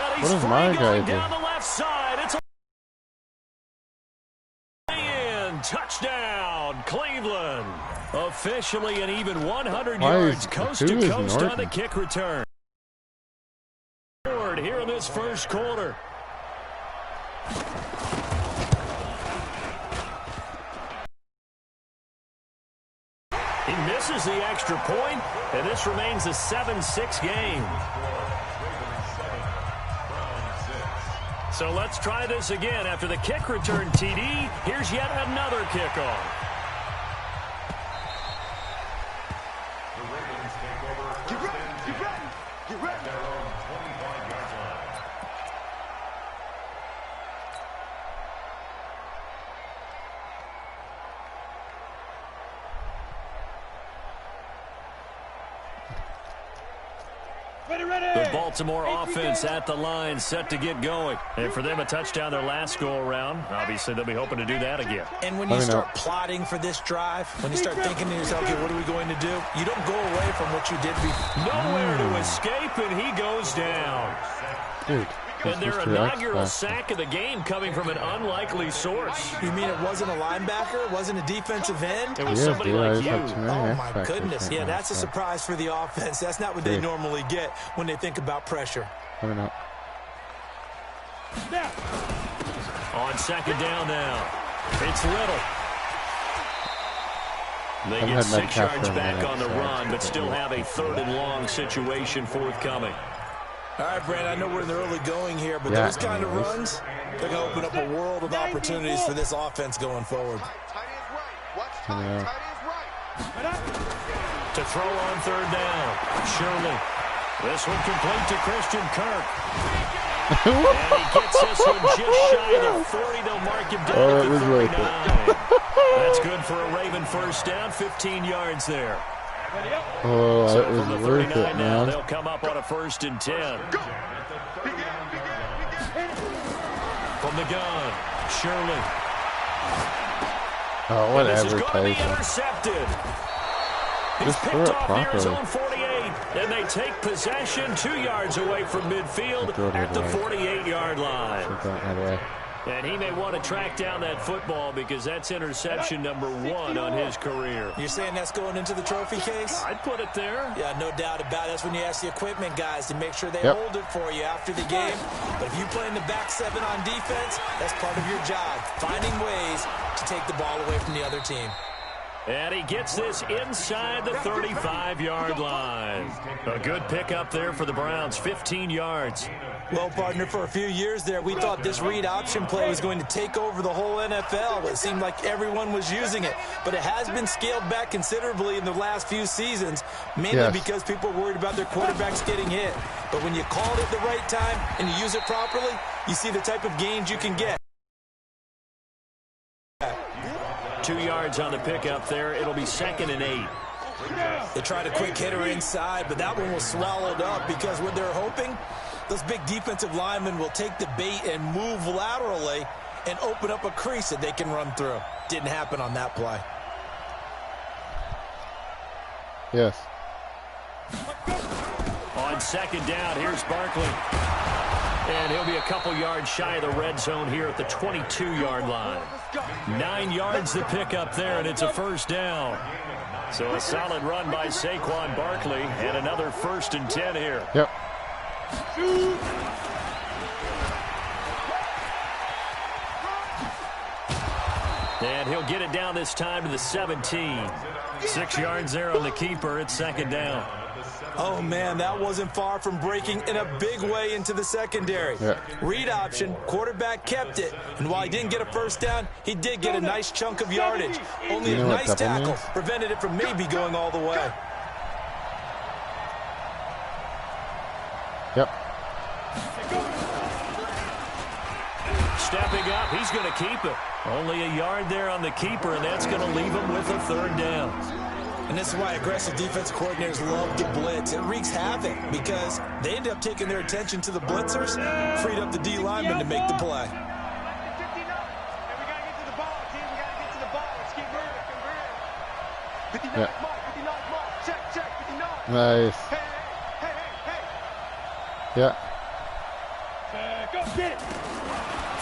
Well, What does my guy do? down the left side. It's a touchdown, Cleveland. Officially an even 100 yards coast to coast on the kick return. Here in this first quarter. He misses the extra point, and this remains a 7-6 game. So let's try this again. After the kick return TD, here's yet another kickoff. The Ravens take over. Get ready. Their own 25-yard line. The Baltimore offense at the line, set to get going. And for them, a touchdown their last go-around. Obviously, they'll be hoping to do that again. And when you start plotting for this drive, when you start thinking to yourself, okay, what are we going to do? You don't go away from what you did before. Nowhere to escape, and he goes down. Dude. And their inaugural sack of the game coming from an unlikely source. You mean it wasn't a linebacker? It wasn't a defensive end? It was somebody like you. Oh, my goodness. Yeah, that's a surprise for the offense. That's not what they normally get when they think about pressure. Coming up. On second down now. It's Little. They get 6 yards back on the run, but still have a 3rd and long situation forthcoming. All right, Brad, I know we're in the early going here, but those kind of runs, they're going to open up a world of opportunities for this offense going forward. Yeah. To throw on 3rd down. Shirley. This one complete to Christian Kirk. And he gets this one just shy of the 40. They'll mark him down at the 39. That's good for a Raven first down, 15 yards there. Oh, so that was from the worth 39 it, now, man. they'll come up on a 1st and 10. From the gun, Shirley. Oh, what This is going to be advertising. intercepted. He's Just picked throw it off near his properly. own 48, and they take possession 2 yards away from midfield at the 48-yard line. And he may want to track down that football because that's interception number 1 on his career. You're saying that's going into the trophy case? I'd put it there. Yeah, no doubt about it. That's when you ask the equipment guys to make sure they hold it for you after the game. But if you play in the back 7 on defense, that's part of your job, finding ways to take the ball away from the other team. And he gets this inside the 35-yard line. A good pickup there for the Browns, 15 yards. Well, partner, for a few years there, we thought this read option play was going to take over the whole NFL. It seemed like everyone was using it. But it has been scaled back considerably in the last few seasons, mainly because people are worried about their quarterbacks getting hit. But when you call it at the right time and you use it properly, you see the type of gains you can get. 2 yards on the pickup there. It'll be 2nd and 8. They tried a quick hitter inside, but that one was swallowed up because what they're hoping, those big defensive linemen will take the bait and move laterally and open up a crease that they can run through. Didn't happen on that play. Yes. On second down, here's Barkley. And he'll be a couple yards shy of the red zone here at the 22-yard line. 9 yards the pickup there, and it's a 1st down. So a solid run by Saquon Barkley, and another 1st and 10 here. Yep. And he'll get it down this time to the 17. 6 yards there on the keeper. It's 2nd down. Oh, man, that wasn't far from breaking in a big way into the secondary. Read option, quarterback kept it. And while he didn't get a 1st down, he did get a nice chunk of yardage. Only a nice tackle prevented it from maybe going all the way. Yep. Stepping up, he's going to keep it. Only a yard there on the keeper, and that's going to leave him with a 3rd down. And this is why aggressive defense coordinators love to blitz. It wreaks havoc because they end up taking their attention to the blitzers, freed up the D lineman to make the play. Nice. Yeah.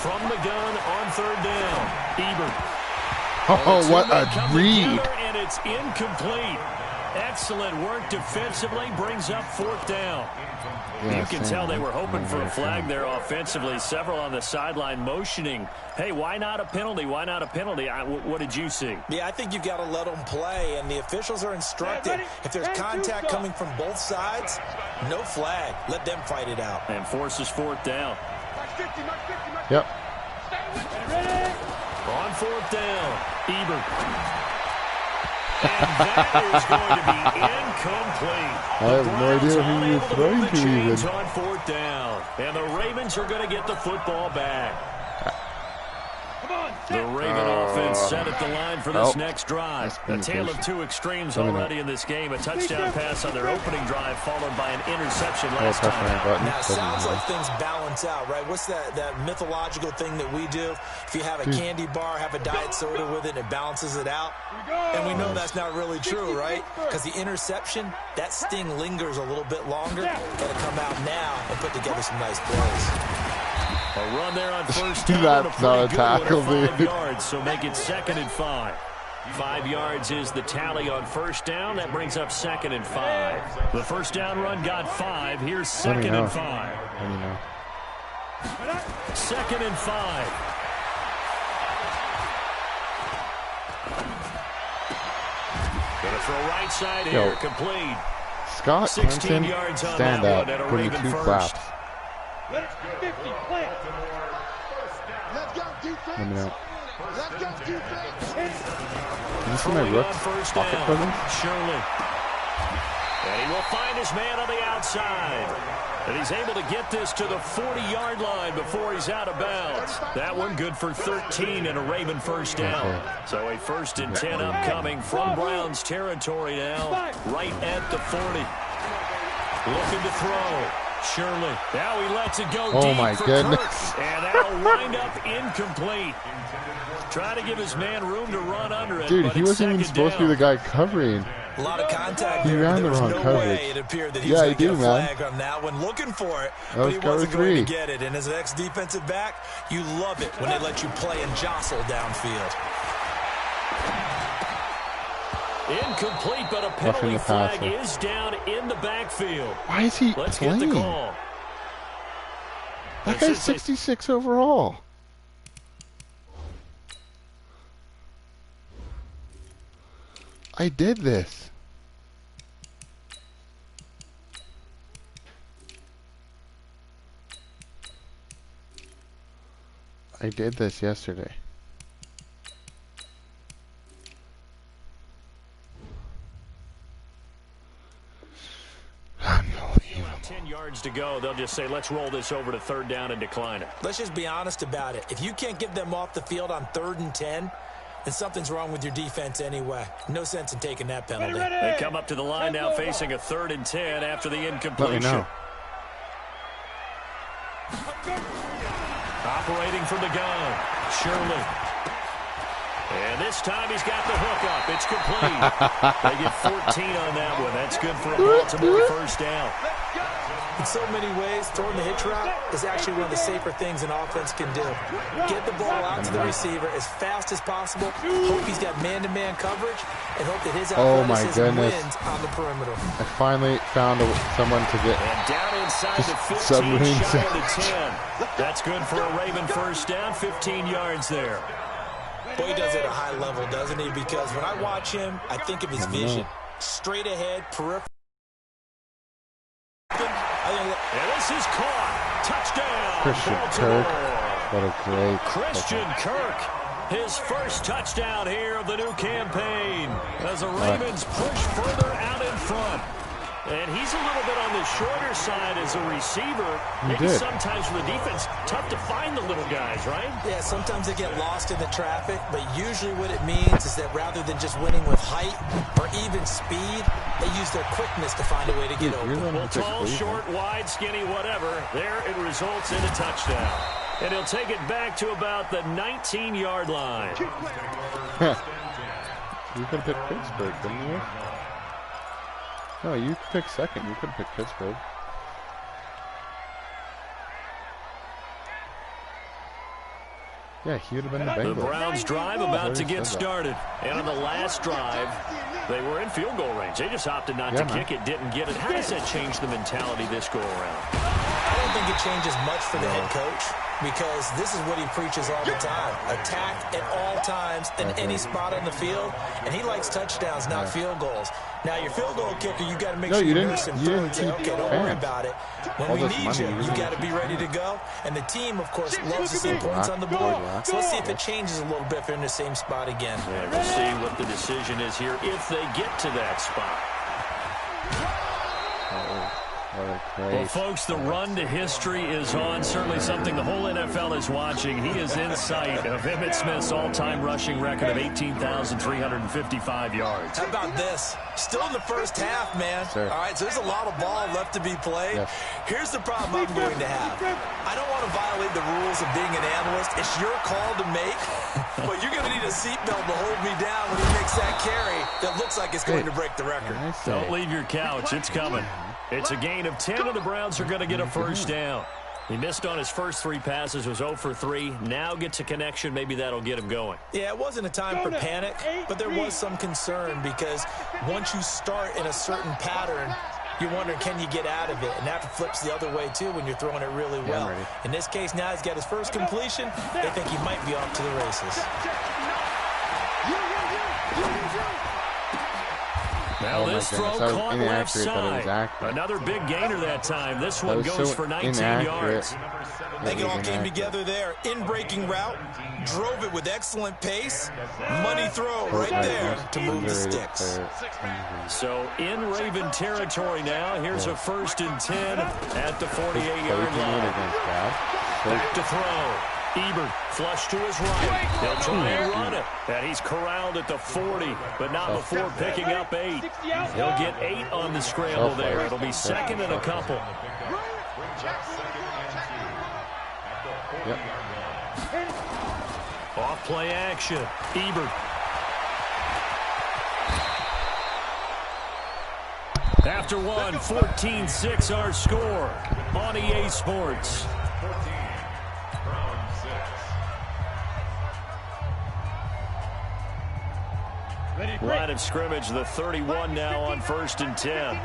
From the gun on third down, Ebert. Oh, what a read. And it's incomplete. Excellent work defensively, brings up fourth down. Yeah, you can tell they were hoping for a flag there offensively. Several on the sideline motioning, hey, why not a penalty? Why not a penalty? What did you see? Yeah, I think you've got to let them play, and the officials are instructed. If there's contact coming from both sides, no flag. Let them fight it out. And forces fourth down. Yep. On fourth down, Ebert. And that is going to be incomplete. I have no idea who you're throwing to even. On fourth down. And the Ravens are going to get the football back. The Raven offense set at the line for this next drive. A tale of two extremes already in this game. A touchdown pass on their opening drive, followed by an interception last time. Now, it sounds like things balance out, right? What's that mythological thing that we do? If you have a candy bar, have a diet soda with it, it balances it out. And we know that's not really true, right? Because the interception, that sting lingers a little bit longer. Got to come out now and put together some nice plays. A run there on first down. That's not a tackle, dude. 5 yards, so make it 2nd and 5. 5 yards is the tally on first down. That brings up 2nd and 5. The first down run got 5. Here's 2nd and 5. 2nd and 5. Gonna throw right side here, complete. Scott 16 yards on stand that up, one, and a put Raven 2 first. flaps. 50, plant. Let's go, defense. Let me know. Let's go, defense. Did you see my rook pocket presence? Surely. And he will find his man on the outside. And he's able to get this to the 40-yard line before he's out of bounds. That one good for 13 and a Raven first down. So a 1st and 10 upcoming from Browns territory now, right at the 40. Looking to throw. Shirley. Now he lets it go deep my for goodness. Kirk, and that'll wind up incomplete. Trying to give his man room to run under it. Dude, but he it's wasn't even second supposed to be down. the guy covering. A lot of contact He there. ran the There was wrong no coverage. way it appeared that he Yeah, was he going to get a did, man. flag on that one. Looking for it, That but was he cover wasn't going 3. to get it. And as an ex-defensive back, you love it when they let you play and jostle downfield. Incomplete, but a penalty flag is down in the backfield. Why is he Let's playing? get the call. That guy's 66 overall. I did this. I did this yesterday. Unbelievable. 10 yards to go. They'll just say, let's roll this over to 3rd down and decline it. Let's just be honest about it. If you can't get them off the field on 3rd and 10, then something's wrong with your defense anyway. No sense in taking that penalty. They come up to the line now facing a 3rd and 10 after the incompletion. Let me know. Operating from the gun, Shirley. And this time he's got the hook up. It's complete. They get 14 on that one. That's good for a Baltimore first down. In so many ways, throwing the hitch route is actually one of the safer things an offense can do. Get the ball out to the receiver as fast as possible, hope he's got man-to-man coverage, and hope that his athleticism wins on the perimeter. I finally found someone to get and down inside the 15, submarine shy of the 10. That's good for a Raven first down, 15 yards there. Boy, he does it at a high level, doesn't he? Because when I watch him, I think of his vision. Straight ahead, peripheral. And this is caught. Touchdown, Christian Baltimore. Kirk. What a great Christian Kirk. His first touchdown here of the new campaign as the Ravens push further out in front. And he's a little bit on the shorter side as a receiver. Maybe sometimes for the defense, tough to find the little guys, right? Yeah, sometimes they get lost in the traffic, but usually what it means is that rather than just winning with height or even speed, they use their quickness to find a way to get open. Well, tall, short, wide, skinny, whatever, there it results in a touchdown. And he'll take it back to about the 19-yard line. You could pick Pittsburgh, didn't you? No, you picked 2nd. You could pick Pittsburgh. Yeah, he would have been the Bengals. The Browns drive about to get started. And on the last drive, they were in field goal range. They just opted not to kick it, didn't get it. How does that change the mentality this go around? I don't think it changes much for the head coach, because this is what he preaches all the time. Attack at all times in any spot on the field, and he likes touchdowns, not field goals. Now, your field goal kicker, you got to make sure you nurse him through and say, okay, don't worry about it. When we need you, you got to be ready to go. And the team, of course, loves to see points on the board. So let's see if it changes a little bit if they're in the same spot again. Yeah, we'll see what the decision is here if they get to that spot. Well, folks, the run to history is on. Certainly something the whole NFL is watching. He is in sight of Emmitt Smith's all-time rushing record of 18,355 yards. How about this? Still in the first half, man. All right, so there's a lot of ball left to be played. Yes. Here's the problem I'm going to have. I don't want to violate the rules of being an analyst. It's your call to make, but you're going to need a seatbelt to hold me down when he makes that carry that looks like it's going to break the record. Don't leave your couch. It's coming. It's a gain of 10, and the Browns are going to get a first down. He missed on his first 3 passes, was 0 for 3. Now gets a connection. Maybe that'll get him going. Yeah, it wasn't a time for panic, but there was some concern because once you start in a certain pattern, you're wondering, can you get out of it? And that flips the other way, too, when you're throwing it really well. In this case, now he's got his first completion. They think he might be off to the races. Now this throw caught left side. Another big gainer that time. This one goes for 19 yards. I think it all came together there. In-breaking route, drove it with excellent pace. Money throw right there to move the sticks. So in Raven territory now. Here's a 1st and 10 at the 48-yard line. Back to throw. Ebert flush to his right. He'll try and run it. And he's corralled at the 40, but not before picking up 8. He'll get 8 on the scramble there. It'll be 2nd and a couple. Off play action. Ebert. After one, 14-6 our score on EA Sports. Line of scrimmage, the 31 now on 1st and 10.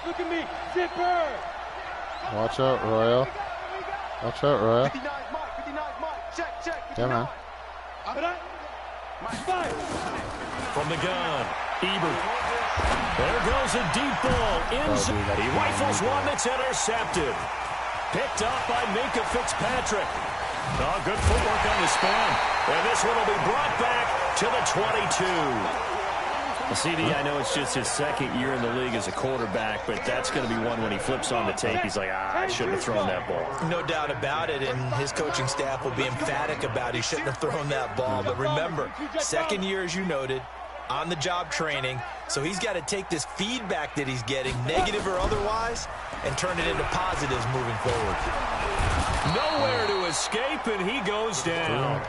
Look at me, zipper. Watch out, Royal. Watch out, Royal. 59 Mike, check. Yeah, man. From the gun, Ebert. There goes a deep ball. He rifles one that's intercepted. Picked up by Minka Fitzpatrick. Oh, good footwork on the spin. And this one will be brought back to the 22. Well, CD, I know it's just his 2nd year in the league as a quarterback, but that's going to be one when he flips on the tape. He's like, I shouldn't have thrown that ball. No doubt about it, and his coaching staff will be emphatic about he shouldn't have thrown that ball. But remember, 2nd year, as you noted, on-the-job training, so he's got to take this feedback that he's getting, negative or otherwise, and turn it into positives moving forward. Nowhere to escape, and he goes down.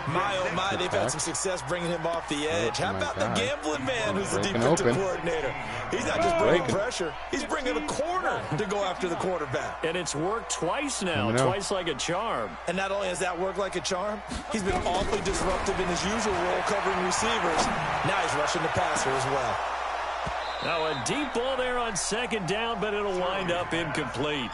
My, oh my, they've had some success bringing him off the edge. How about the gambling man who's the defensive coordinator? He's not just bringing pressure. He's bringing a corner to go after the quarterback. And it's worked twice now, twice like a charm. And not only has that worked like a charm, he's been awfully disruptive in his usual role covering receivers. Now he's rushing the passer as well. Now a deep ball there on 2nd down, but it'll wind up incomplete.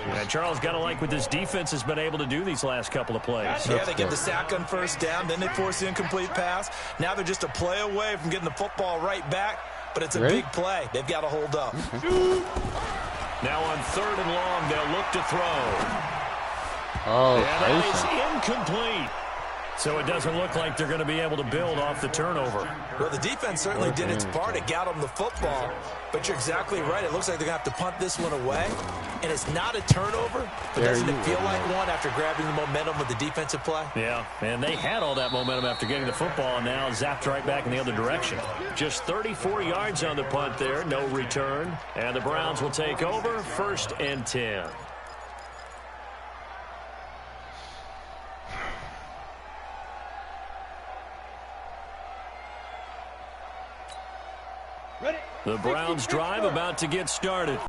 And Charles, got to like what this defense has been able to do these last couple of plays. Yeah, they get the sack on 1st down, then they force the incomplete pass. Now they're just a play away from getting the football right back, but it's a big play. They've got to hold up. Now on 3rd and long, they'll look to throw. Oh, and that is incomplete. So it doesn't look like they're going to be able to build off the turnover. Well, the defense certainly did its part. It got them the football. But you're exactly right. It looks like they're going to have to punt this one away. And it's not a turnover, but doesn't it feel like one after grabbing the momentum with the defensive play? Yeah, and they had all that momentum after getting the football, and now zapped right back in the other direction. Just 34 yards on the punt there, no return. And the Browns will take over, 1st and 10. The Browns drive about to get started.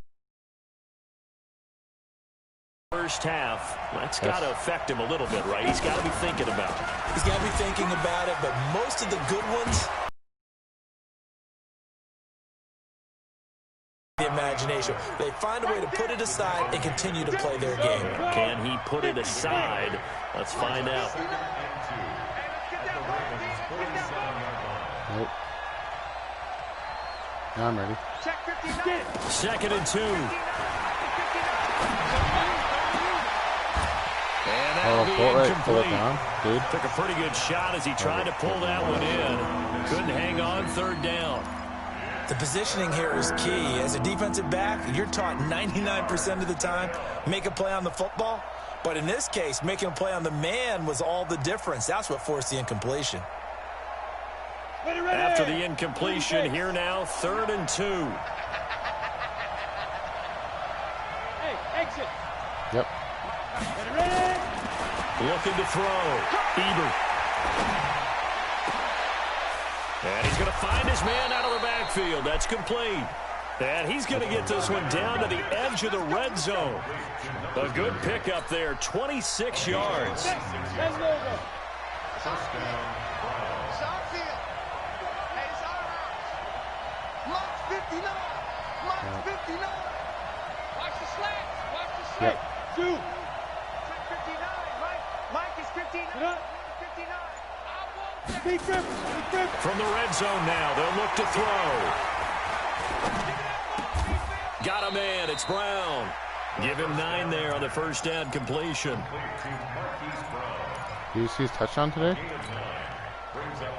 first half. That's got to affect him a little bit, right? He's got to be thinking about it. He's got to be thinking about it, but most of the good ones, the imagination. They find a way to put it aside and continue to play their game. Can he put it aside? Let's find out. Nope. Now I'm ready. 2nd and 2. And that'll be incomplete. Down, dude. Took a pretty good shot as he tried to pull that one in. Couldn't hang on 3rd down. The positioning here is key. As a defensive back, you're taught 99% of the time, make a play on the football. But in this case, making a play on the man was all the difference. That's what forced the incompletion. After the incompletion, here now, 3rd and 2. Hey, exit. Yep. Looking to throw. Ebert. And he's going to find his man out of the backfield. That's complete. And he's going to get this one down to the edge of the red zone. A good pickup there, 26 yards. Watch the slants. Watch the slants. Yep. Shoot. 59. Mike is 59. 59. From the red zone now, they'll look to throw. Got a man, it's Brown. Give him 9 there on the first down completion. Did you see his touchdown today?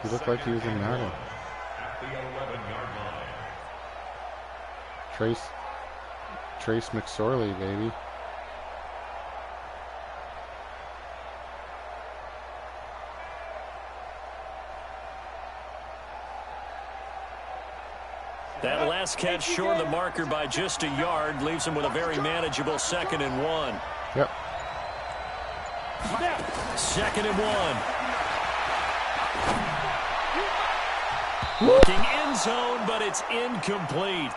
He looked like he was in Madden. Trace McSorley, baby. That last catch short of the marker by just a yard leaves him with a very manageable 2nd and 1. Yep. 2nd and 1. Looking end zone, but it's incomplete.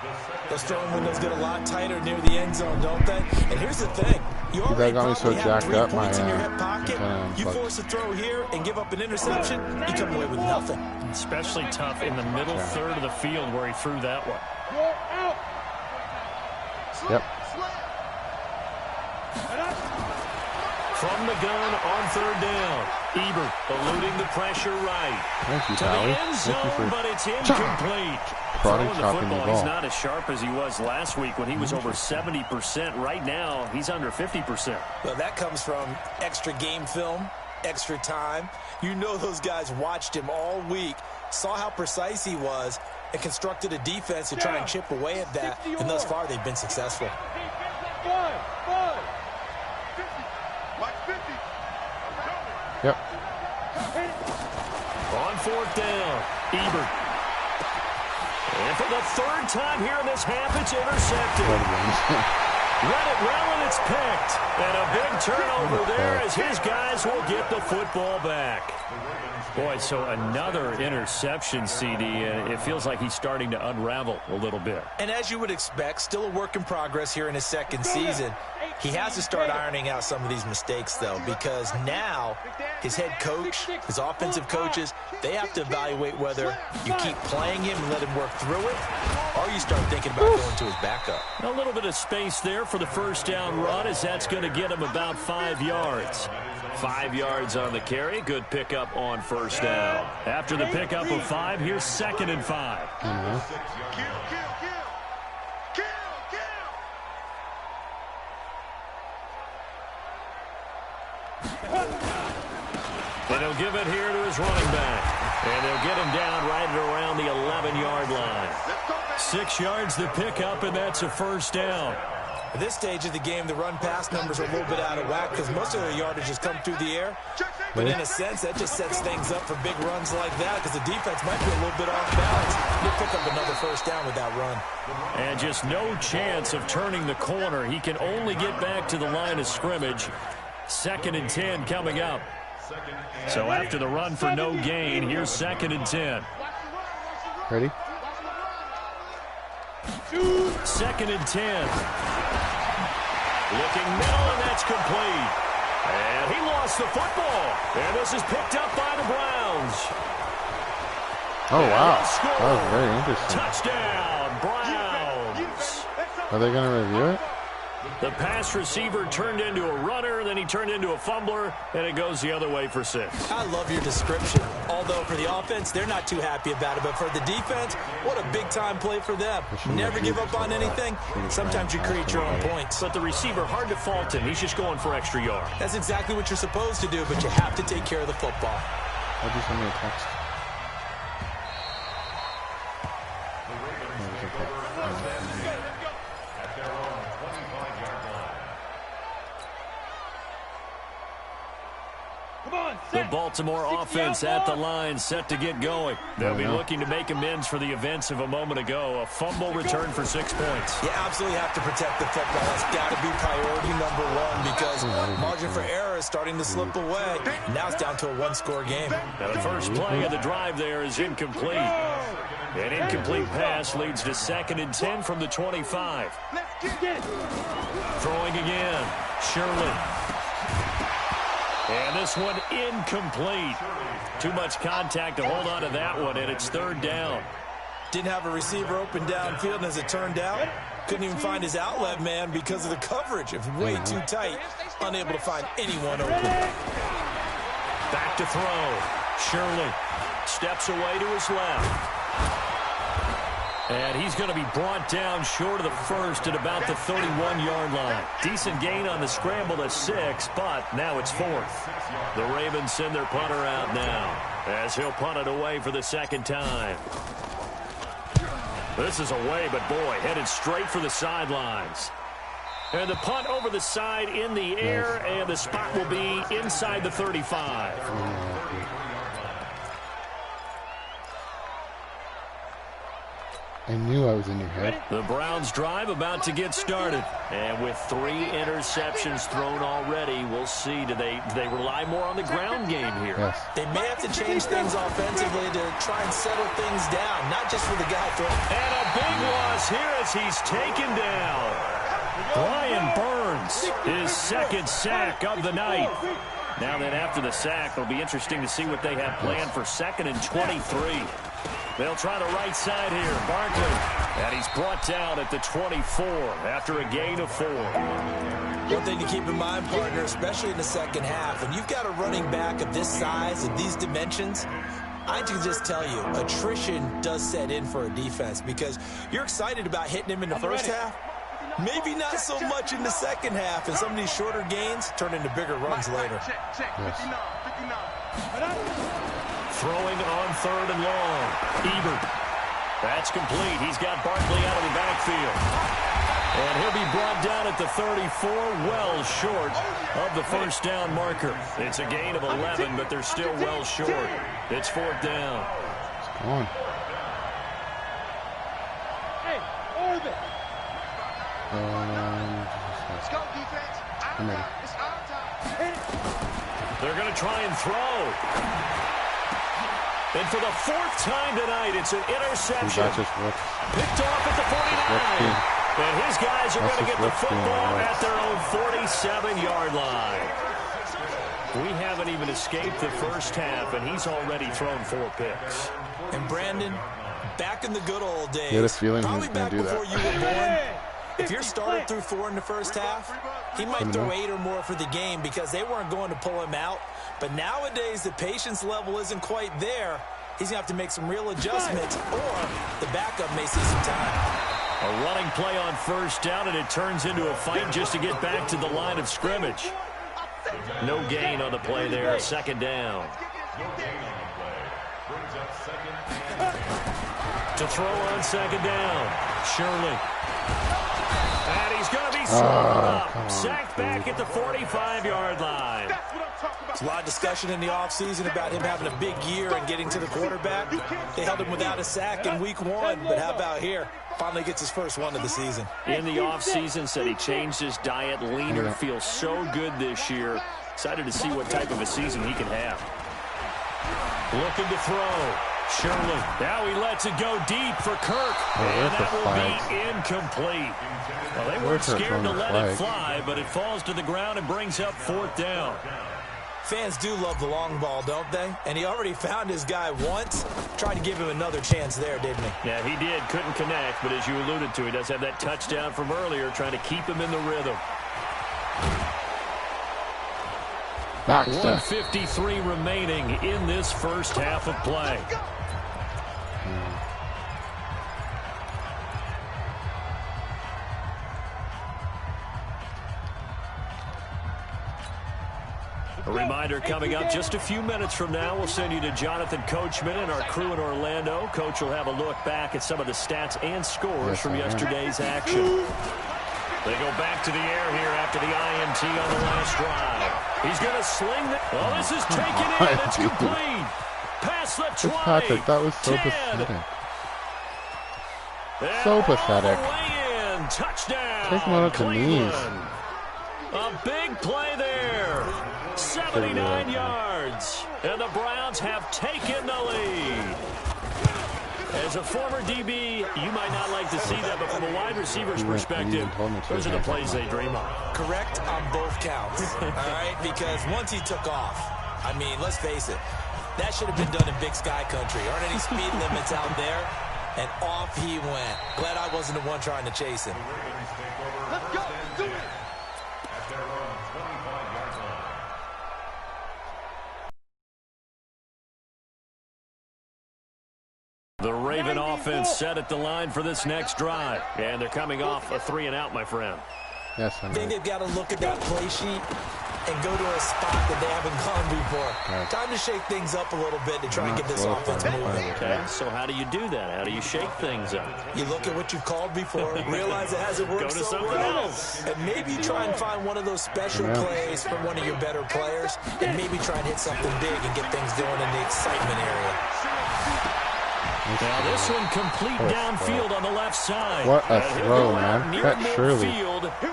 Those throwing windows get a lot tighter near the end zone, don't they? And here's the thing. You already got me so probably have jacked 3 up, points my, in your hip pocket. You force a throw here and give up an interception, you come away with nothing. Especially tough in the middle third of the field where he threw that one. Yep. From the gun on 3rd down. Ebert eluding the pressure right. Thank you, to Pally. the end zone, but it's incomplete. Prodding, Throwing the chopping the football, ball. he's not as sharp as he was last week when he was over 70%. Right now, he's under 50%. Well, that comes from extra game film, extra time. You know those guys watched him all week, saw how precise he was, and constructed a defense to try and chip away at that. And thus far, they've been successful. Yep. On 4th down, Ebert. And for the 3rd time here in this half, it's intercepted. Let it roll, and it's picked. And a big turnover there as his guys will get the football back. Boy, so another interception, CD, and it feels like he's starting to unravel a little bit. And as you would expect, still a work in progress here in his 2nd season. He has to start ironing out some of these mistakes, though, because now his head coach, his offensive coaches, they have to evaluate whether you keep playing him and let him work through it, or you start thinking about going to his backup. A little bit of space there for the first down run, as that's going to get him about 5 yards. 5 yards on the carry. Good pickup on 1st down. After the pickup of 5, here's 2nd and 5. And he'll give it here to his running back. And they'll get him down right at around the 11-yard line. 6 yards the pickup, and that's a 1st down. At this stage of the game, the run-pass numbers are a little bit out of whack because most of their yardage has come through the air. But in a sense, that just sets things up for big runs like that because the defense might be a little bit off balance. They'll pick up another 1st down with that run. And just no chance of turning the corner. He can only get back to the line of scrimmage. 2nd and 10 coming up. So after the run for no gain, here's 2nd and 10. Ready? 2nd and 10. Looking middle, and that's complete. And he lost the football. And this is picked up by the Browns. Oh, wow. Score. That was very interesting. Touchdown, Browns. Are they going to review it? The pass receiver turned into a runner, then he turned into a fumbler, and it goes the other way for 6. I love your description. Although for the offense, they're not too happy about it. But for the defense, what a big-time play for them. Never give up on anything. Sometimes you create your own points. But the receiver, hard to fault him. He's just going for extra yard. That's exactly what you're supposed to do, but you have to take care of the football. Why'd you send me a text? The Baltimore offense at the line, set to get going. They'll be looking to make amends for the events of a moment ago. A fumble return for 6 points. You absolutely have to protect the football. That's got to be priority number one because margin for error is starting to slip away. Now it's down to a one-score game. Now the first play of the drive there is incomplete. An incomplete pass leads to 2nd and 10 from the 25. Throwing again. Shirley. And this one incomplete. Too much contact to hold on to that one, and it's 3rd down. Didn't have a receiver open downfield, and as it turned out, couldn't even find his outlet man because of the coverage. It was way too tight, unable to find anyone open. Back to throw. Shirley steps away to his left. And he's going to be brought down short of the first at about the 31-yard line. Decent gain on the scramble at 6, but now it's 4th. The Ravens send their punter out now as he'll punt it away for the 2nd time. This is away, but boy, headed straight for the sidelines. And the punt over the side in the air, and the spot will be inside the 35. I knew I was in your head. The Browns drive about to get started. And with 3 interceptions thrown already, we'll see. Do they rely more on the ground game here? Yes. They may have to change things offensively to try and settle things down, not just for the guy throwing. And a big loss here as he's taken down. Brian Burns, his 2nd sack of the night. Now then, after the sack, it'll be interesting to see what they have planned for 2nd and 23. They'll try the right side here. Barkley. And he's brought down at the 24 after a gain of 4. One thing to keep in mind, partner, especially in the second half, when you've got a running back of this size and these dimensions, I can just tell you, attrition does set in for a defense because you're excited about hitting him in the first half. Maybe not so much in the second half, and some of these shorter gains turn into bigger runs later. Yes. Throwing on 3rd and long. Ebert. That's complete. He's got Barkley out of the backfield. And he'll be brought down at the 34, well short of the 1st down marker. It's a gain of 11, but they're still well short. It's 4th down. Come on. Hey, Orbit. Let's go, defense. I'm ready. It's our time. They're going to try and throw. And for the 4th time tonight, it's an interception. Picked off at the 49. And his guys are going to get the football at their own 47-yard line. We haven't even escaped the first half, and he's already thrown 4 picks. And Brandon, back in the good old days, You had a feeling he was probably back gonna do before that. you were born, if your starter threw 4 in the first half, he might throw 8 or more for the game because they weren't going to pull him out. But nowadays, the patience level isn't quite there. He's going to have to make some real adjustments, or the backup may see some time. A running play on 1st down, and it turns into a fight just to get back to the line of scrimmage. No gain on the play there, 2nd down. To throw on 2nd down, Shirley. And he's going to be swallowed up. Sacked back at the 45-yard line. There's a lot of discussion in the offseason about him having a big year and getting to the quarterback. They held him without a sack in week 1, but how about here? Finally gets his first one of the season. In the offseason, said he changed his diet, leaner, feels so good this year. Excited to see what type of a season he can have. Looking to throw. Shirley. Now he lets it go deep for Kirk. And that will be incomplete. Well, they weren't scared to let it fly, but it falls to the ground and brings up 4th down. Fans do love the long ball, don't they? And he already found his guy once. Tried to give him another chance there, didn't he? Yeah, he did. Couldn't connect, but as you alluded to, he does have that touchdown from earlier, trying to keep him in the rhythm. 1:53 remaining in this first half of play. A reminder coming up just a few minutes from now. We'll send you to Jonathan Coachman and our crew in Orlando. Coach will have a look back at some of the stats and scores from yesterday's action. They go back to the air here after the INT on the last drive. He's going to sling the... Well, this is taken in. It's complete. Pass the 20. Patrick, that was so pathetic. So pathetic. Touchdown. Take him out of the knees. A big play there. 79 yards. And the Browns have taken the lead. As a former DB, you might not like to see that, but from a wide receiver's perspective, those are the plays they dream of. Correct on both counts, all right? Because once he took off, I mean, let's face it, that should have been done in Big Sky Country. Aren't any speed limits out there? And off he went. Glad I wasn't the one trying to chase him. Let's go. Do it. At their own 25-yard line. The Raven offense set at the line for this next drive. And they're coming off a 3-and-out, my friend. Yes, I think they've got to look at that play sheet and go to a spot that they haven't gone before. Right. Time to shake things up a little bit to try and get this offense moving. Okay, so how do you do that? How do you shake things up? You look at what you've called before, realize it hasn't worked go to so something well, else. and maybe you try and find one of those special plays from one of your better players, and maybe try and hit something big and get things going in the excitement area. Now this one complete downfield on the left side. What a throw, man. That surely.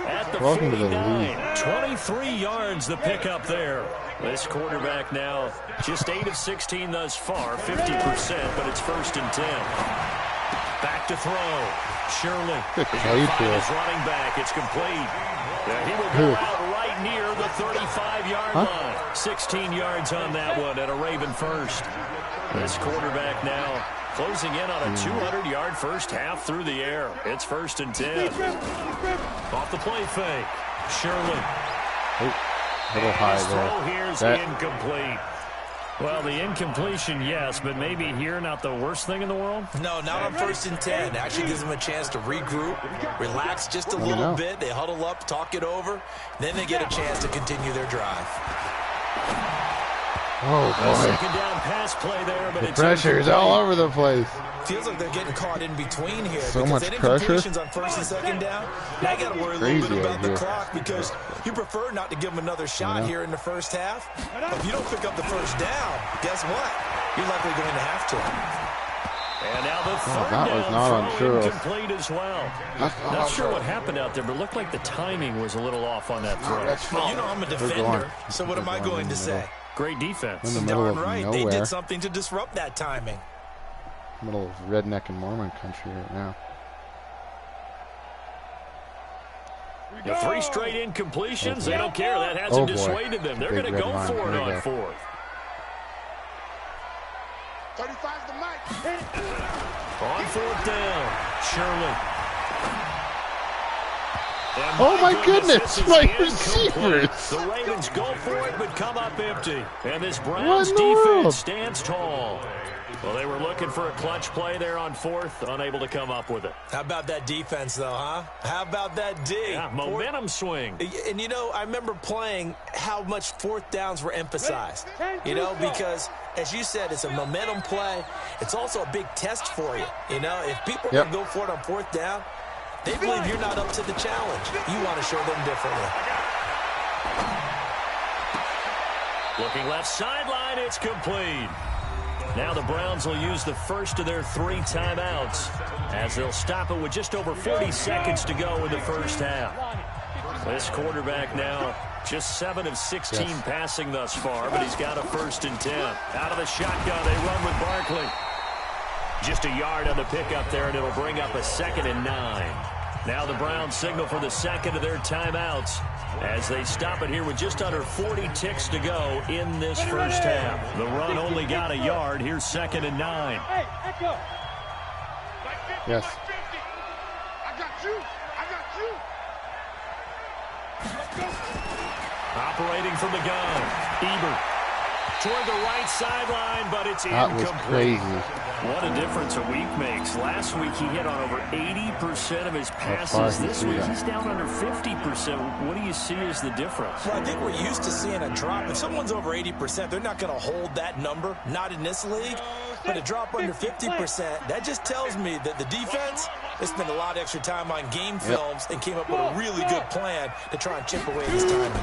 At the Welcome to the league. 23 yards the pickup there. This quarterback now just 8 of 16 thus far, 50%, but it's 1st and 10. Back to throw. Shirley. Good play, his running back. It's complete. Yeah, he will go out right near the 35-yard line. 16 yards on that one at a Raven first. This quarterback now closing in on a 200-yard first half through the air. It's 1st and 10. Off the play fake. Shirley. A little high throw here's incomplete. Well, the incompletion, yes, but maybe here not the worst thing in the world? No, not on 1st and 10. Actually gives them a chance to regroup, relax just a little bit. They huddle up, talk it over. Then they get a chance to continue their drive. Oh, boy. Second down pass play there, but the pressure is all over the place. Feels like they're getting caught in between here. So because much they pressure. Incompletions on 1st and 2nd down. Now you got to worry a little bit about the clock because you prefer not to give them another shot here in the first half. But if you don't pick up the 1st down, guess what? You're likely going to have to. And now the 3rd that was not on Churro. Incomplete as well. Not sure what happened out there, but it looked like the timing was a little off on that throw. Well, you know I'm a defender, so what am I going to say? Great defense. In the middle of right. nowhere. They did something to disrupt that timing. Middle of redneck and Mormon country right now. The 3 straight incompletions, they don't care. That hasn't dissuaded them. They're going to go for it on 4th. 35's the mic. On 4th down, Shirley. Oh my goodness, my receivers! The Ravens go for it, but come up empty. And this Browns defense stands tall. Well, they were looking for a clutch play there on 4th, unable to come up with it. How about that defense, though, huh? How about that D? Yeah, momentum swing. And, you know, I remember playing how much 4th downs were emphasized. You know, because, as you said, it's a momentum play. It's also a big test for you. You know, if people are going to go for it on 4th down, they believe you're not up to the challenge. You want to show them differently. Looking left sideline, it's complete. Now the Browns will use the first of their 3 timeouts as they'll stop it with just over 40 seconds to go in the first half. This quarterback now just 7 of 16 passing thus far, but he's got a 1st and 10. Out of the shotgun, they run with Barkley. Just a yard on the pickup there, and it'll bring up a 2nd and 9. Now the Browns signal for the second of their timeouts as they stop it here with just under 40 ticks to go in this first half. The run only got a yard. Here's 2nd and 9. Hey, echo. Yes. I got you. I got you. Let's go. Operating from the gun. Ebert toward the right sideline, but it's That was incomplete. crazy. What a difference a week makes. Last week he hit on over 80% of his passes. This week he's down under 50%. What do you see as the difference? Well, I think we're used to seeing a drop. If someone's over 80%, they're not going to hold that number, not in this league. But a drop under 50%, that just tells me that the defense has spent a lot of extra time on game films and came up with a really good plan to try and chip away this timing.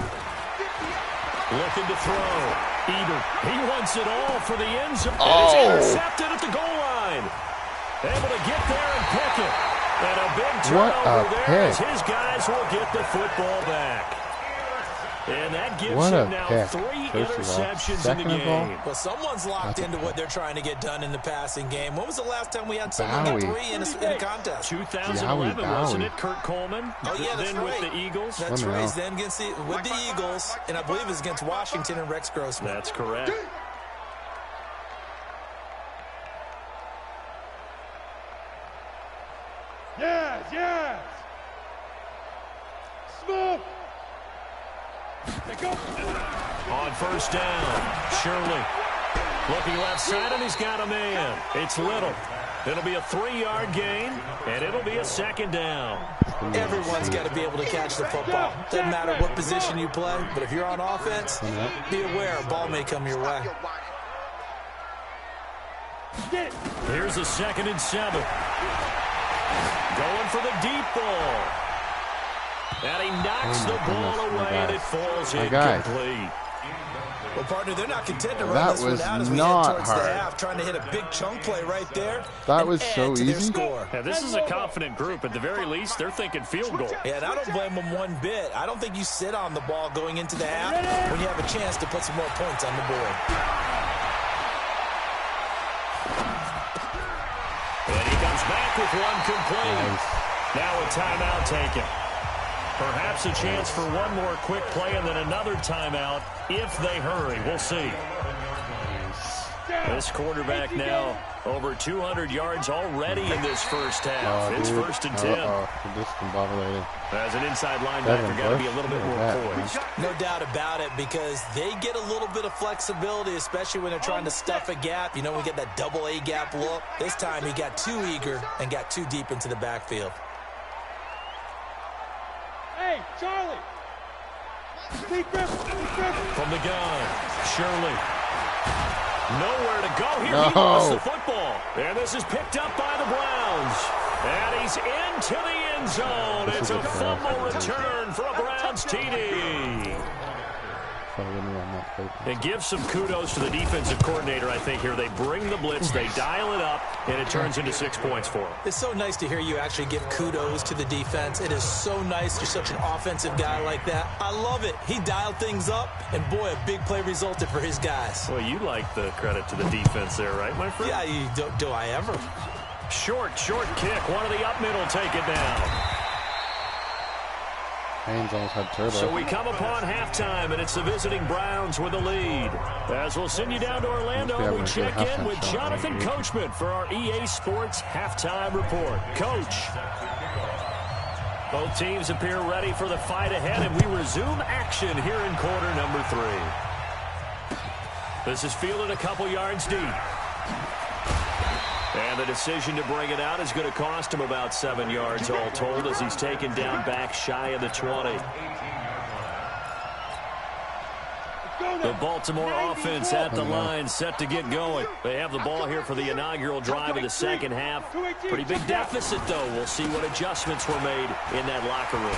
Looking to throw. Ebert, he wants it all for the end zone. Oh. It is intercepted at the goal line. Able to get there and pick it. And a big turnover there as his guys will get the football back. And that gives him now 3 interceptions in the game. Well, someone's locked into what they're trying to get done in the passing game. When was the last time we had someone get 3 in a contest? 2011, wasn't it, Kurt Coleman? Oh, yeah, that's then right. with the Eagles. That's right. Then with the Eagles, and I believe it was against Washington and Rex Grossman. That's correct. Yes, yes. Smoke. On first down, Shirley looking left side, and he's got a man. It's Little. It'll be a 3-yard gain, and it'll be a 2nd down. Everyone's got to be able to catch the football. Doesn't matter what position you play, but if you're on offense, be aware a ball may come your way. Here's a 2nd and 7. Going for the deep ball. And he knocks the ball away, and it falls incomplete. Well, partner, they're not content to run this one out as we head towards the half, trying to hit a big chunk play right there. That was so easy. Yeah, this is a confident group. At the very least, they're thinking field goal. Yeah, and I don't blame them one bit. I don't think you sit on the ball going into the half when you have a chance to put some more points on the board. And he comes back with one complete. Now a timeout taken. Perhaps a chance for one more quick play and then another timeout if they hurry. We'll see. This quarterback now over 200 yards already in this first half. It's 1st and 10. Discombobulated. As an inside linebacker, got to be a little bit more poised. No doubt about it, because they get a little bit of flexibility, especially when they're trying to stuff a gap. You know, we get that double A gap look. This time he got too eager and got too deep into the backfield. Hey, Charlie. From the gun, Shirley. Nowhere to go here. He lost the football. And this is picked up by the Browns. And he's into the end zone. It's a fumble return for a Browns TD. And give some kudos to the defensive coordinator, I think, here. They bring the blitz, they dial it up, and it turns into 6 points for them. It's so nice to hear you actually give kudos to the defense. It is so nice. You're such an offensive guy like that. I love it. He dialed things up, and boy, a big play resulted for his guys. Well, you like the credit to the defense there, right, my friend? Yeah, do I ever? Short kick. One of the up middle take it down. Haynes almost had turbo. So we come upon halftime, and it's the visiting Browns with the lead. As we'll send you down to Orlando, we check in with Jonathan Coachman for our EA Sports Halftime Report. Coach. Both teams appear ready for the fight ahead, and we resume action here in quarter number 3. This is fielded a couple yards deep. And the decision to bring it out is going to cost him about 7 yards all told as he's taken down back shy of the 20. The Baltimore offense at the line, set to get going. They have the ball here for the inaugural drive of the second half. Pretty big deficit, though. We'll see what adjustments were made in that locker room.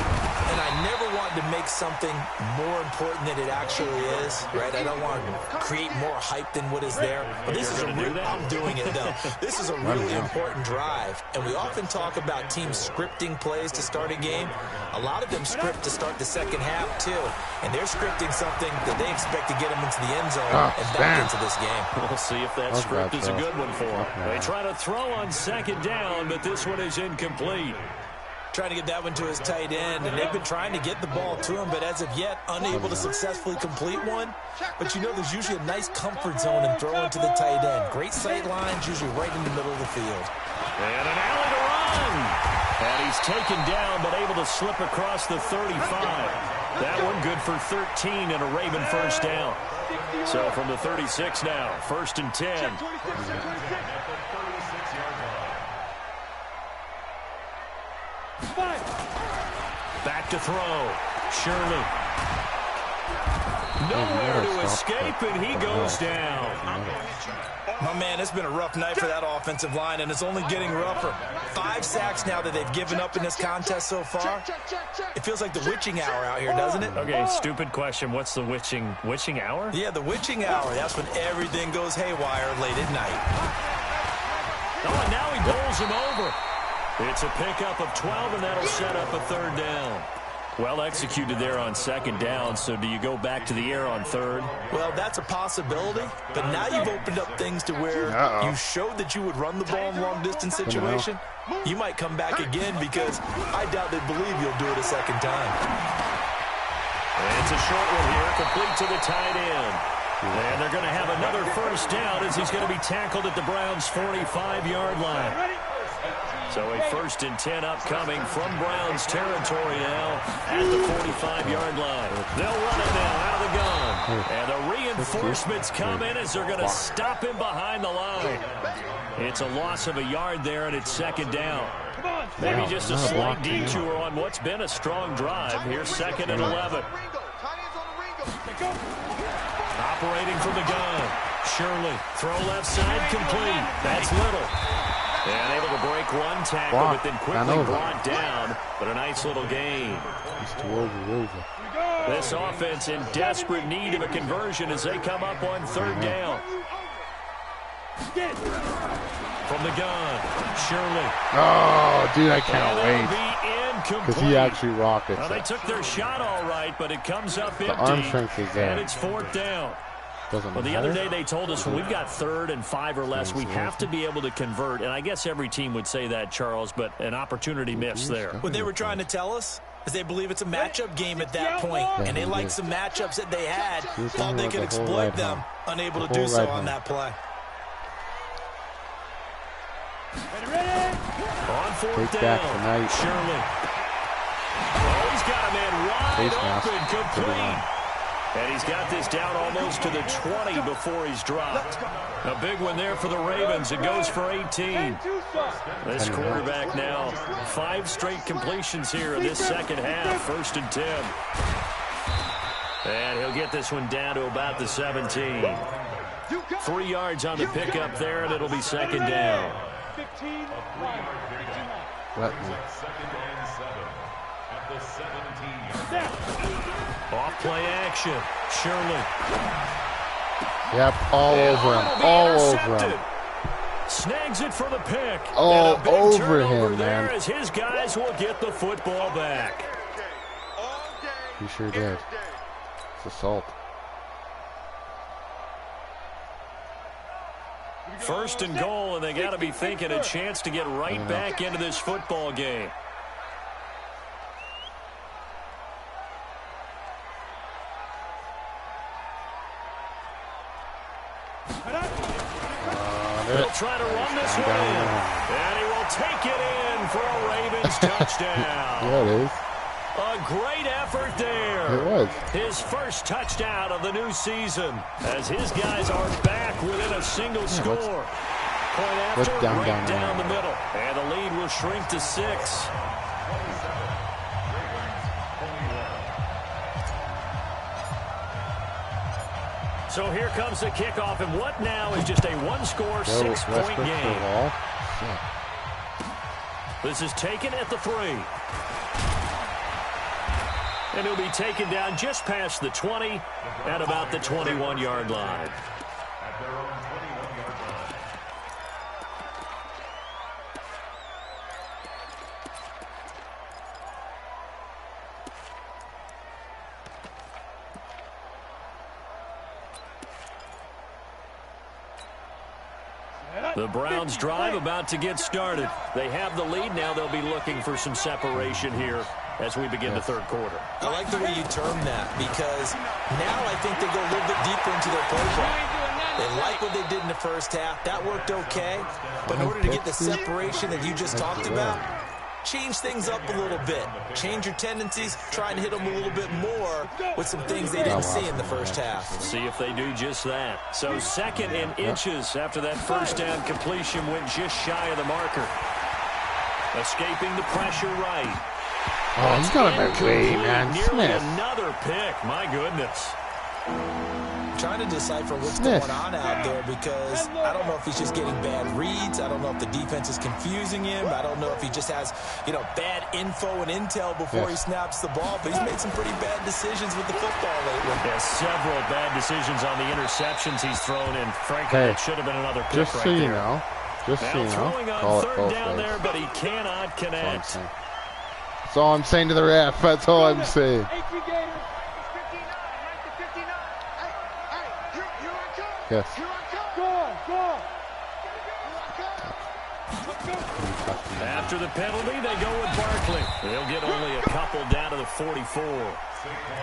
And I never wanted to make something more important than it actually is, right? I don't want to create more hype than what is there. But this is I'm doing it, though. This is a really important drive. And we often talk about teams scripting plays to start a game. A lot of them script to start the second half, too. And they're scripting something that they expect to to get him into the end zone and back into this game. We'll see if that script is a good one for him. They try to throw on second down, but this one is incomplete. Trying to get that one to his tight end, and they've been trying to get the ball to him, but as of yet, unable to successfully complete one. But you know there's usually a nice comfort zone in throwing to the tight end. Great sight lines, usually right in the middle of the field. And an alley to run. And he's taken down, but able to slip across the 35. That one good for 13 and a Raven first down. So from the 36 now, 1st and 10. Back to throw. Shirley. Nowhere to escape, and he goes down. My man, it's been a rough night for that offensive line, and it's only getting rougher. 5 sacks now that they've given up in this contest so far. It feels like the witching hour out here, doesn't it? Okay, stupid question. What's the witching hour? Yeah, the witching hour. That's when everything goes haywire late at night. Oh, and now he bowls him over. It's a pickup of 12, and that'll set up a 3rd down. Well executed there on 2nd down, so do you go back to the air on 3rd? Well, that's a possibility, but now you've opened up things to where you showed that you would run the ball in long-distance situation. You might come back again because I doubt they believe you'll do it a 2nd time. And it's a short one here, complete to the tight end. And they're going to have another 1st down as he's going to be tackled at the Browns' 45-yard line. So a 1st and 10 upcoming from Browns territory now at the 45-yard line. They'll run it now out of the gun. And the reinforcements come in as they're going to stop him behind the line. It's a loss of a yard there, and it's 2nd down. Maybe just a slight detour on what's been a strong drive. Here's 2nd and 11. Operating from the gun. Shirley, throw left side, complete. That's Little. And able to break one tackle, but then quickly brought down. But a nice little gain. This offense in desperate need of a conversion as they come up on 3rd down. From the gun, Shirley. Oh, dude, I can't wait. Because he actually rockets. Well, they took their shot all right, but it comes up empty. The arm strength is there. And it's 4th down. Well, the other day they told us when we've got 3rd and 5 or less, we have to be able to convert. And I guess every team would say that, Charles, but an opportunity missed there. What they were trying to tell us is they believe it's a matchup game at that point, and they like some matchups that they had, thought they could exploit them, unable to do so on that play. On 4th down, Shirley. Oh, he's got a man wide open, complete. And he's got this down almost to the 20 before he's dropped. A big one there for the Ravens. It goes for 18. This quarterback now, 5 straight completions here in this 2nd half. 1st and 10. And he'll get this one down to about the 17. 3 yards on the pickup there, and it'll be 2nd down. 15. Off play action. Shirley. Yep, all over him. All over him. Snags it for the pick. All over him, there man. as his guys will get the football back. He sure did. It's assault. 1st and goal, and they got to be thinking a chance to get right back into this football game. They'll try to run this one in, and he will take it in for a Ravens touchdown. Yeah, it is. A great effort there. It was. His first touchdown of the new season as his guys are back within a single score. Point after, down the middle. And the lead will shrink to 6. So here comes the kickoff, and what now is just a one-score, 6-point game. This is taken at the 3. And he'll be taken down just past the 20 at about the 21-yard line. At their own 21-yard line. The Browns drive about to get started. They have the lead now. They'll be looking for some separation here as we begin the third quarter. I like the way you term that because now I think they go a little bit deeper into their play plan. They like what they did in the first half. That worked okay. But in order to get the separation that you just talked about, change things up a little bit. Change your tendencies. Try and hit them a little bit more with some things they didn't see in the first half. We'll see if they do just that. So 2nd and inches after that first down completion went just shy of the marker. Escaping the pressure right. Oh, he's got a big lead, man. Nearly another pick. My goodness. Trying to decipher what's going on out there because I don't know if he's just getting bad reads. I don't know if the defense is confusing him. I don't know if he just has, bad info and intel before he snaps the ball. But he's made some pretty bad decisions with the football lately. Yeah, several bad decisions on the interceptions he's thrown in. Frankly, it should have been another pick just right so you there. know. Just so you know. Throwing on third down there, but he cannot connect. That's all I'm saying to the ref. That's all I'm saying. Yes. After the penalty, they go with Barkley. They'll get only a couple down to the 44.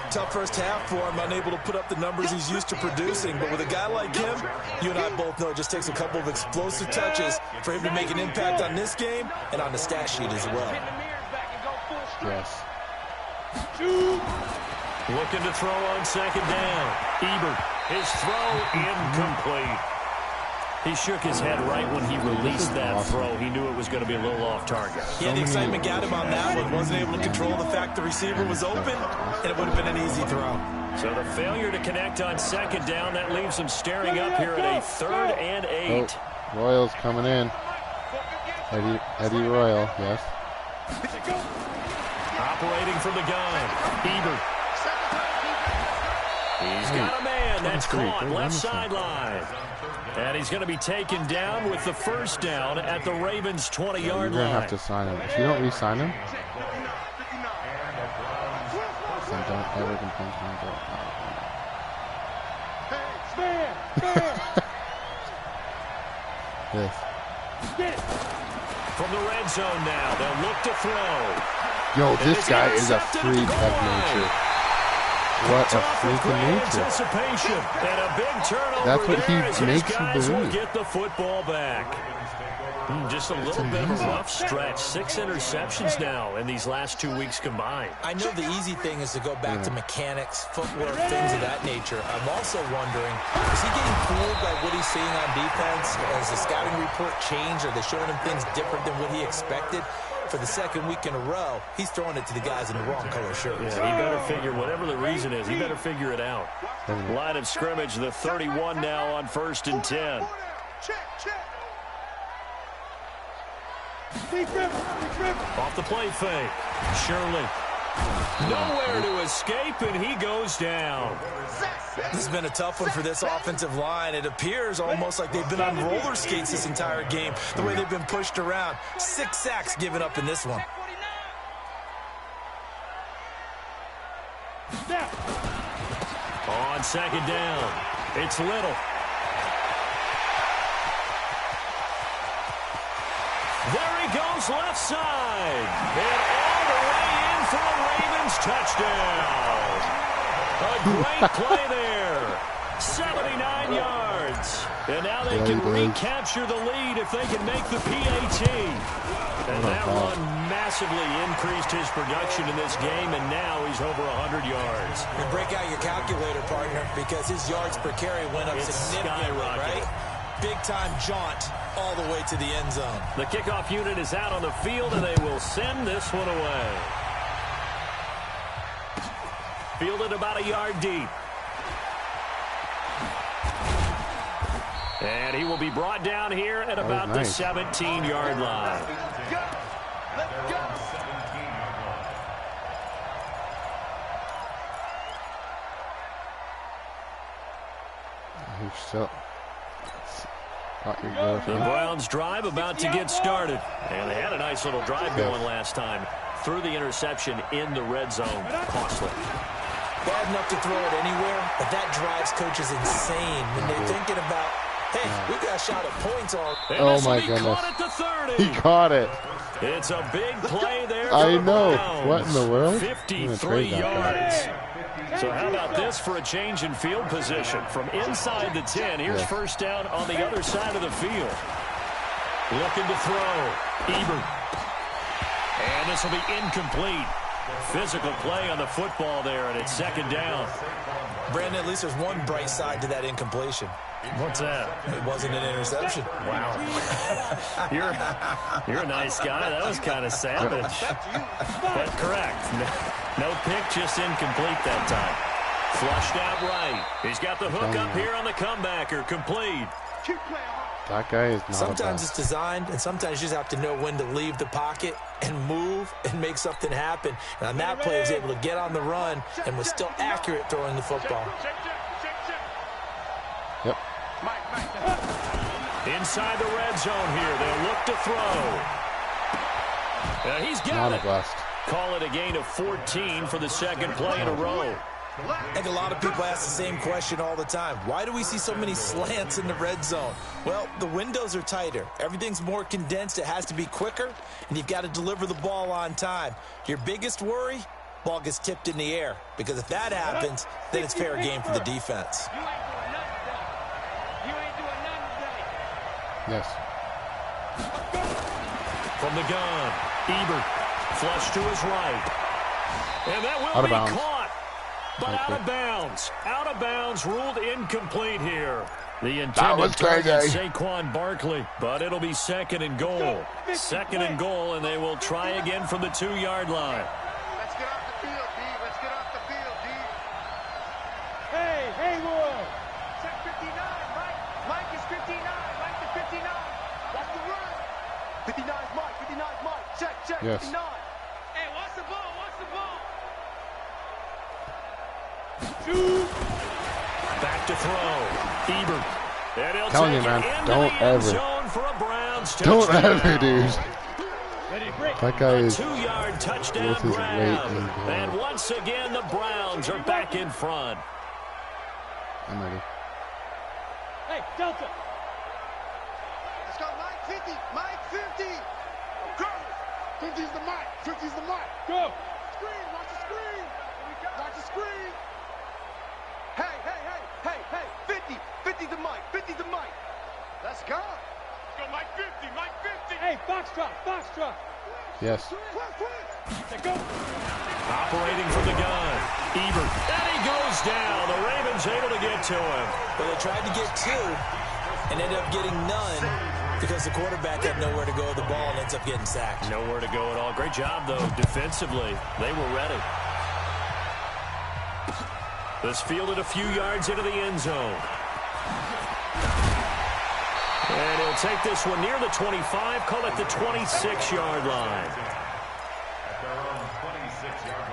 Tough first half for him, unable to put up the numbers he's used to producing. But with a guy like him, you and I both know it just takes a couple of explosive touches for him to make an impact on this game and on the stat sheet as well. Yes. Looking to throw on 2nd down. Ebert, his throw incomplete. He shook his head right when he released that throw. He knew it was going to be a little off target. Yeah, the excitement got him on that one. Wasn't able to control the fact the receiver was open, and it would have been an easy throw. So the failure to connect on 2nd down, that leaves him staring up here at a 3rd and 8. Oh, Royal's coming in. Eddie Royal, yes. Operating from the gun. Ebert. He's got a man. That's caught left sideline. And he's going to be taken down with the first down at the Ravens' 20-yard line. You're going to have to sign him. If you don't re-sign him, then don't ever complain to me about Yes. From the red zone now, they'll look to throw. Yo, this guy is a freak of nature. What a freak of nature. And a big turnover. That's what he makes you guys will believe. get the football back. Just a little bit of a rough stretch. 6 interceptions now in these last 2 weeks combined. I know the easy thing is to go back to mechanics, footwork, things of that nature. I'm also wondering, is he getting fooled by what he's seeing on defense? Has the scouting report changed? Are they showing him things different than what he expected? For the 2nd week in a row, he's throwing it to the guys in the wrong color shirts. Yeah, he better figure, whatever the reason is, he better figure it out. Line of scrimmage, the 31 now on 1st and 10. Off the play fake. Shirley. Nowhere to escape, and he goes down. This has been a tough one for this offensive line. It appears almost like they've been on roller skates this entire game, the way they've been pushed around. 6 sacks given up in this one. On 2nd down, it's Little. There he goes left side. And all the way in for a Ravens touchdown. A great play there. 79 yards. And now they can recapture the lead if they can make the PAT. And that run massively increased his production in this game, and now he's over 100 yards. And break out your calculator, partner, because his yards per carry went up significantly, right? Big-time jaunt all the way to the end zone. The kickoff unit is out on the field, and they will send this one away. Fielded about a yard deep. And he will be brought down here at about the 17-yard line. The Browns drive about to get started. And they had a nice little drive going last time. Threw the interception in the red zone. Costly. Bad enough to throw it anywhere, but that drives coaches insane when they're thinking about Hey, we got a shot at points on. Oh my goodness. Caught at the 30. He caught it. It's a big play there. I for the know. Browns. What in the world? 53 yards. So how about this for a change in field position? From inside the 10, here's first down on the other side of the field. Looking to throw. Ebert. And this will be incomplete. Physical play on the football there, and it's second down. Brandon, at least there's one bright side to that incompletion. What's that? It wasn't an interception. Wow. You're a nice guy. That was kind of savage. But correct. No pick, just incomplete that time. Flushed out right. He's got the hook up here on the comebacker. Complete. That guy is not Sometimes it's designed, and sometimes you just have to know when to leave the pocket and move and make something happen. And on that play, he was able to get on the run and was still accurate throwing the football. Yep. Inside the red zone here. They'll look to throw. He's got Not it. a blast. Call it a gain of 14 for the second play in a row. I think a lot of people ask the same question all the time. Why do we see so many slants in the red zone? Well, the windows are tighter. Everything's more condensed. It has to be quicker, and you've got to deliver the ball on time. Your biggest worry? Ball gets tipped in the air, because if that happens, then it's fair game for the defense. Yes. From the gun, Ebert, flush to his right. And that will Out of be bounds. caught. But out of bounds. Out of bounds, ruled incomplete here. The intended target, Saquon Barkley, but it'll be second and goal. Second and goal, and they will try again from the 2-yard line. Let's get off the field, D. Let's get off the field, D. Hey, Haywood. Check 59, Mike. Mike is 59. Mike is 59. Watch the run. 59's Mike. 59's Mike. Check. Yes. 59. Hey, watch the ball. Watch the ball. Back to throw. Ebert. And he'll Telling take you, man, it into don't the end ever. zone for a Browns Don't touchdown. ever, dude. That guy A is 2-yard touchdown worth his grab. weight in gold. And once again, the Browns are back in front. I'm ready. Hey, Delta. Let's go, Mike 50. Mike 50. Go. 50's the Mike. 50's the Mike. Go. Screen. Watch the screen. Watch the screen. Hey. 50. 50's the Mike. 50's the Mike. Let's go. Let's go, Mike 50. Mike 50. Hey, Foxtrot. Yes. Let's go. Operating from the gun. Ebert. And he goes down. The Ravens able to get to him. But they tried to get 2 and ended up getting none because the quarterback had nowhere to go with the ball and ends up getting sacked. Nowhere to go at all. Great job, though, defensively. They were ready. This fielded a few yards into the end zone. And he'll take this one near the 25, call it the 26-yard line. At their own 26-yard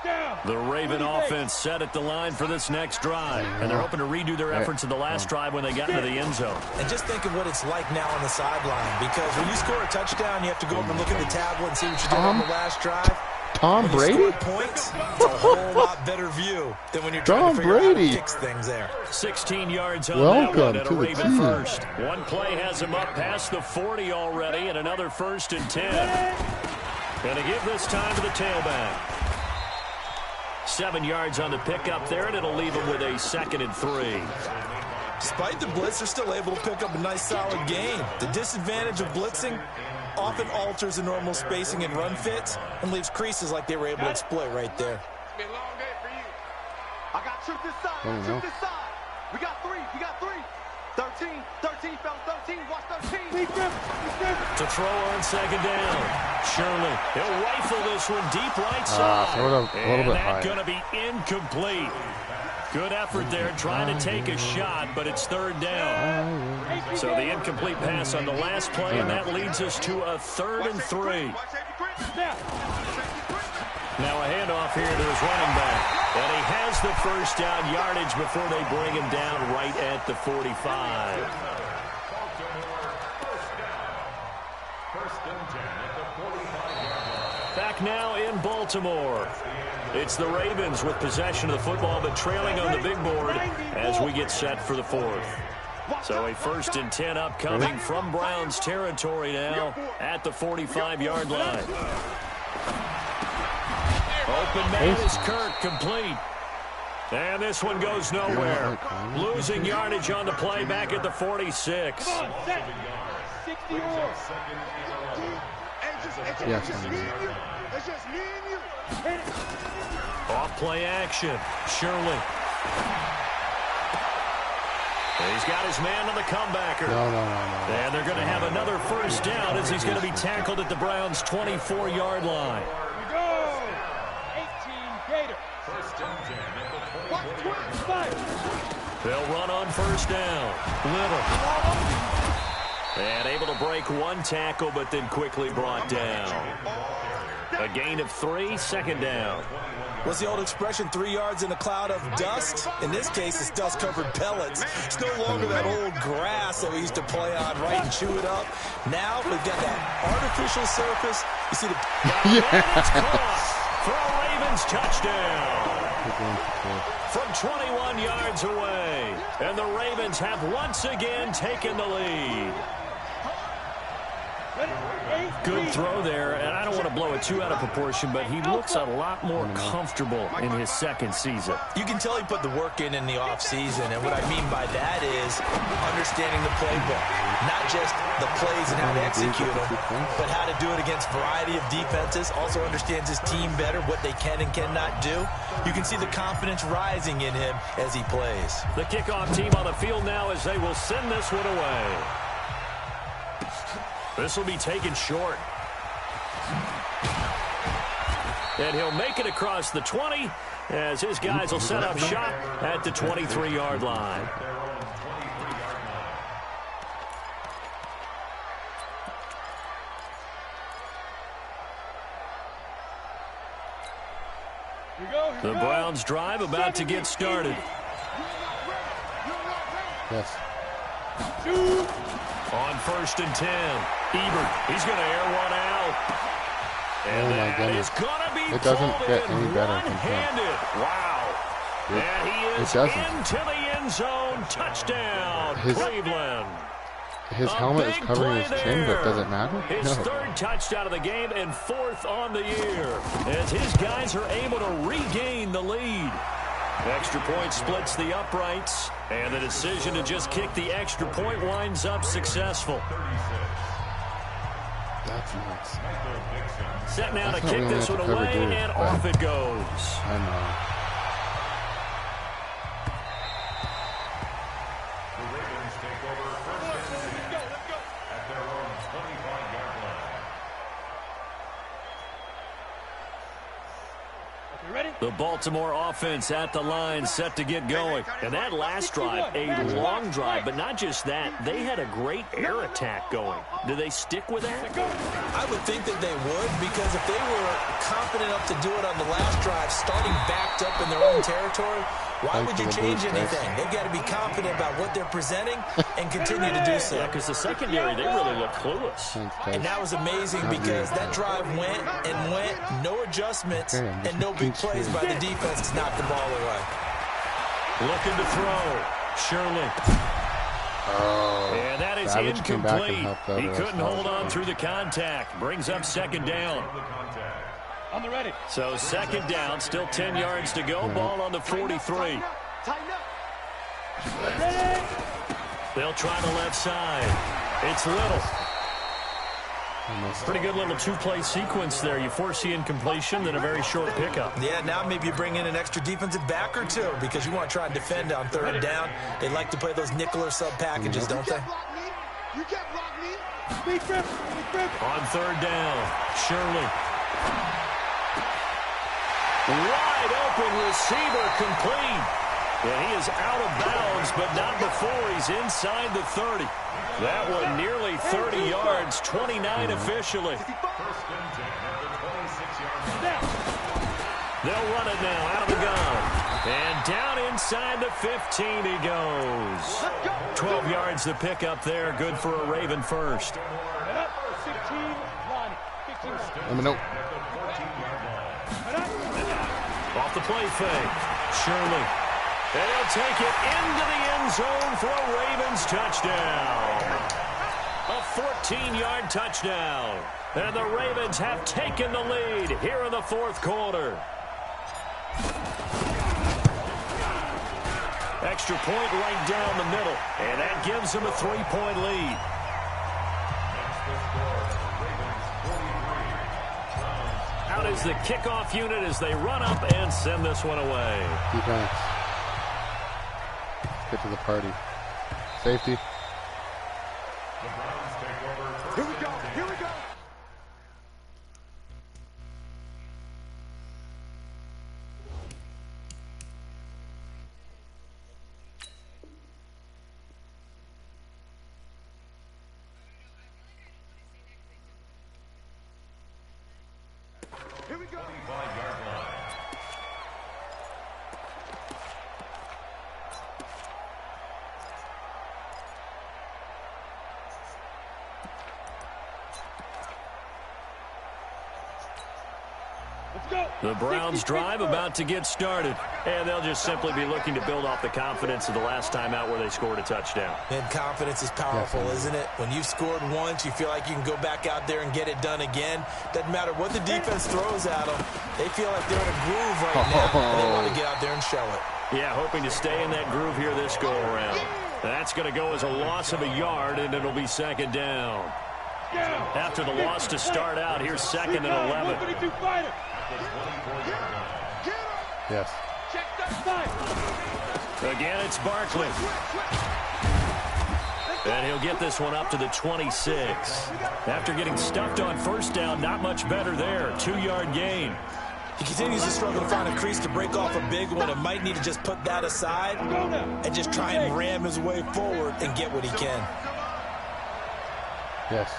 line. The Raven offense set at the line for this next drive. And they're hoping to redo their efforts in the last drive when they got into the end zone. And just think of what it's like now on the sideline, because when you score a touchdown, you have to go over and look at the tablet and see what you did on the last drive. Tom When you Brady? score points, it's a whole lot better view than when you're trying to figure out how to fix things there. 16 yards on Welcome that one at a to the Raven team. first. One play has him up past the 40 already, and another 1st and 10. Going to give this time to the tailback. 7 yards on the pickup there, and it'll leave him with a 2nd and 3. Despite the blitz, they're still able to pick up a nice, solid gain. The disadvantage of blitzing often alters the normal spacing and run fits and leaves creases like they were able to exploit right there. It's been a long day for you. I got truth this side. Oh, no. Truth this side. We got 3. 13, fellas, 13. Watch 13. To throw on second down. Shirley, he'll rifle this one deep right side. So a little and bit that's higher. going to be incomplete. Good effort there, trying to take a shot, but it's 3rd down. So the incomplete pass on the last play, and that leads us to a 3rd and 3. Now a handoff here to his running back. And he has the first down yardage before they bring him down right at the 45. First and 10 at the 45-yard line. Back now in Baltimore. It's the Ravens with possession of the football, but trailing on the big board as we get set for the fourth. So a 1st and 10 upcoming from Browns territory now at the 45-yard line. Open man is Kirk, complete. And this one goes nowhere. Losing yardage on the play back at the 46. Yes, off play action. Shirley. He's got his man on the comebacker. No. And they're going to have another 1st down as he's going to be tackled at the Browns' 24-yard line. Go! 18 Gator. They'll run on 1st down. Little. And able to break one tackle, but then quickly brought down. A gain of 3, 2nd down. What's the old expression, 3 yards in a cloud of dust? In this case, it's dust-covered pellets. It's no longer that old grass that we used to play on, right, and chew it up. Now we've got that artificial surface. You see the... It's caught for a Ravens touchdown. From 21 yards away. And the Ravens have once again taken the lead. Good throw there, and I don't want to blow it too out of proportion, but he looks a lot more comfortable in his 2nd season. You can tell he put the work in the offseason, and what I mean by that is understanding the playbook. Not just the plays and how to execute them, but how to do it against a variety of defenses. Also understands his team better, what they can and cannot do. You can see the confidence rising in him as he plays. The kickoff team on the field now as they will send this one away. This will be taken short. And he'll make it across the 20 as his guys will set up shop at the 23-yard line. The Browns drive about to get started. Yes. On 1st and 10, Ebert, he's going to air one out. And my goodness. It's going to be it doesn't get any better than one-handed. Wow. And he is into the end zone. Touchdown, Cleveland. His helmet is covering his chin, but does it matter? His 3rd touchdown of the game and 4th on the year as his guys are able to regain the lead. Extra point splits the uprights, and the decision to just kick the extra point winds up successful. That's nuts. Set now to kick this one away, and off it goes. I know. The Ravens take over 1st and 10 at their own 25-yard line. The Baltimore offense at the line, set to get going. And that last drive, a long drive, but not just that. They had a great air attack going. Do they stick with that? I would think that they would, because if they were confident enough to do it on the last drive, starting backed up in their own territory, why would you change anything? They've got to be confident about what they're presenting and continue to do so. Yeah, because the secondary, they really look clueless. And that was amazing because that drive went and went, no adjustments, and no big plays by the defense to knock the ball away. Looking to throw. Shirley. Oh, and that is incomplete. He couldn't hold on through the contact. Brings up 2nd down. On the ready. So 2nd down, still 10 yards to go. Ball on the 43. They'll try the left side. It's Little. Pretty good little 2-play sequence there. You force the incompletion, then a very short pickup. Yeah, now maybe you bring in an extra defensive back or two because you want to try and defend on 3rd down. They like to play those nickel or sub packages, don't they? You can't block me. On 3rd down, Shirley. Wide open receiver, complete. And he is out of bounds, but not before he's inside the 30. That one nearly 30 yards, 29 officially. 1st and 10 at the 26-yard line. They'll run it now out of the gun. And down inside the 15 he goes. 12 yards to pick up there, good for a Raven 1st. Let me know. off the play fake. Shirley. And he'll take it into the end zone for a Ravens touchdown. A 14-yard touchdown. And the Ravens have taken the lead here in the fourth quarter. Extra point right down the middle. And that gives them a 3-point lead. Out is the kickoff unit as they run up and send this one away. Defense. Get to the party. Safety. Here we go. Here we go. Here we go. 25-yard line. The Browns drive about to get started, and they'll just simply be looking to build off the confidence of the last time out where they scored a touchdown. And confidence is powerful, isn't it? When you've scored once, you feel like you can go back out there and get it done again. Doesn't matter what the defense throws at them. They feel like they're in a groove right now, and they want to get out there and show it. Yeah, hoping to stay in that groove here this go-around. That's going to go as a loss of a yard, and it'll be second down. After the loss to start out, here's second and 11. Yes. Again, it's Barkley. And he'll get this one up to the 26. After getting stuffed on first down, not much better there. 2-yard gain. He continues to struggle to find a crease to break off a big one and might need to just put that aside and just try and ram his way forward and get what he can. Yes.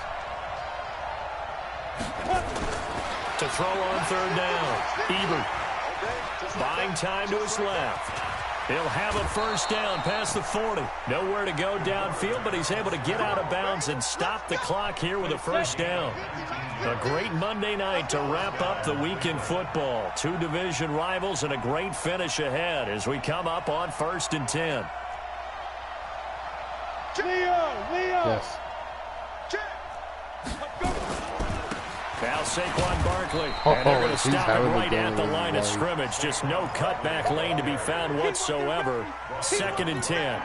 To throw on third down. Ebert buying time to his left. He'll have a first down past the 40. Nowhere to go downfield, but he's able to get out of bounds and stop the clock here with a first down. A great Monday night to wrap up the week in football. 2 division rivals and a great finish ahead as we come up on 1st and 10. Yes. Now Saquon Barkley, and they're going to stop it right at the line of scrimmage. Just no cutback lane to be found whatsoever. 2nd and 10.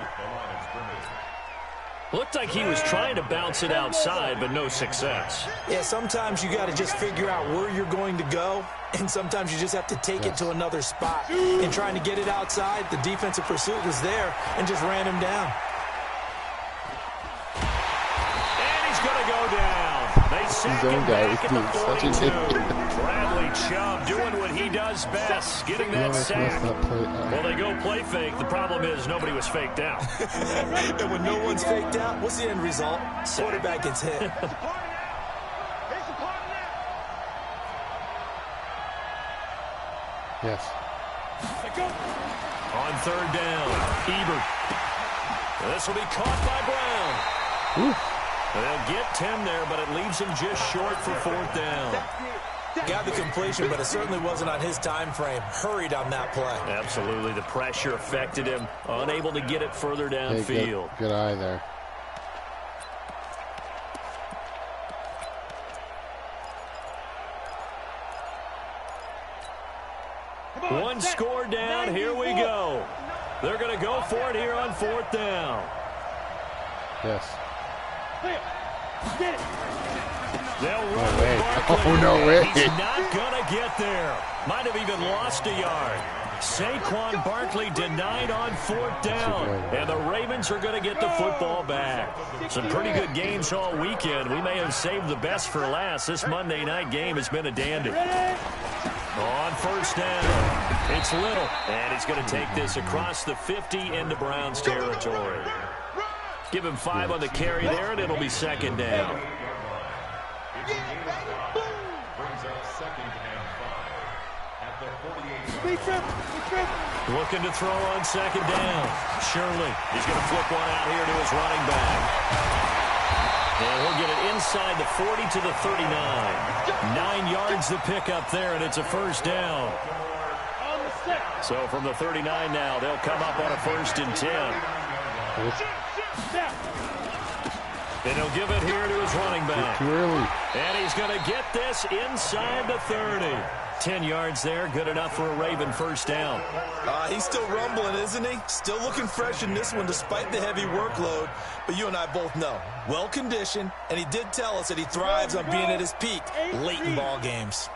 Looked like he was trying to bounce it outside, but no success. Yeah, sometimes you got to just figure out where you're going to go, and sometimes you just have to take it to another spot. And trying to get it outside, the defensive pursuit was there and just ran him down. And he's going to go down. They sack him back at the 42. Bradley Chubb doing what he does best, getting that sack. Well, they go play fake. The problem is nobody was faked out. And when no one's faked out, what's the end result? Quarterback gets hit. Yes. On third down, Ebert. This will be caught by Brown. Ooh. They'll get 10 there, but it leaves him just short for 4th down. Got the completion, but it certainly wasn't on his time frame. Hurried on that play. Absolutely. The pressure affected him. Unable to get it further downfield. Good eye there. One score down. Here we go. They're going to go for it here on 4th down. Yes. They'll run No with way. Barkley. Oh, no way. He's not going to get there. Might have even lost a yard. Saquon Barkley denied on 4th down. And the Ravens are going to get the football back. Some pretty good games all weekend. We may have saved the best for last. This Monday night game has been a dandy. On 1st down, it's Little. And he's going to take this across the 50 into Browns territory. Give him 5 on the carry there, and it'll be 2nd down. Looking to throw on 2nd down. Shirley, he's going to flip one out here to his running back. And he'll get it inside the 40 to the 39. 9 yards to pick up there, and it's a 1st down. So from the 39 now, they'll come up on a 1st and 10. And he'll give it here to his running back. Too early. And he's going to get this inside the 30. 10 yards there, good enough for a Raven 1st down. He's still rumbling, isn't he? Still looking fresh in this one despite the heavy workload. But you and I both know, well-conditioned, and he did tell us that he thrives on being at his peak late in ball games.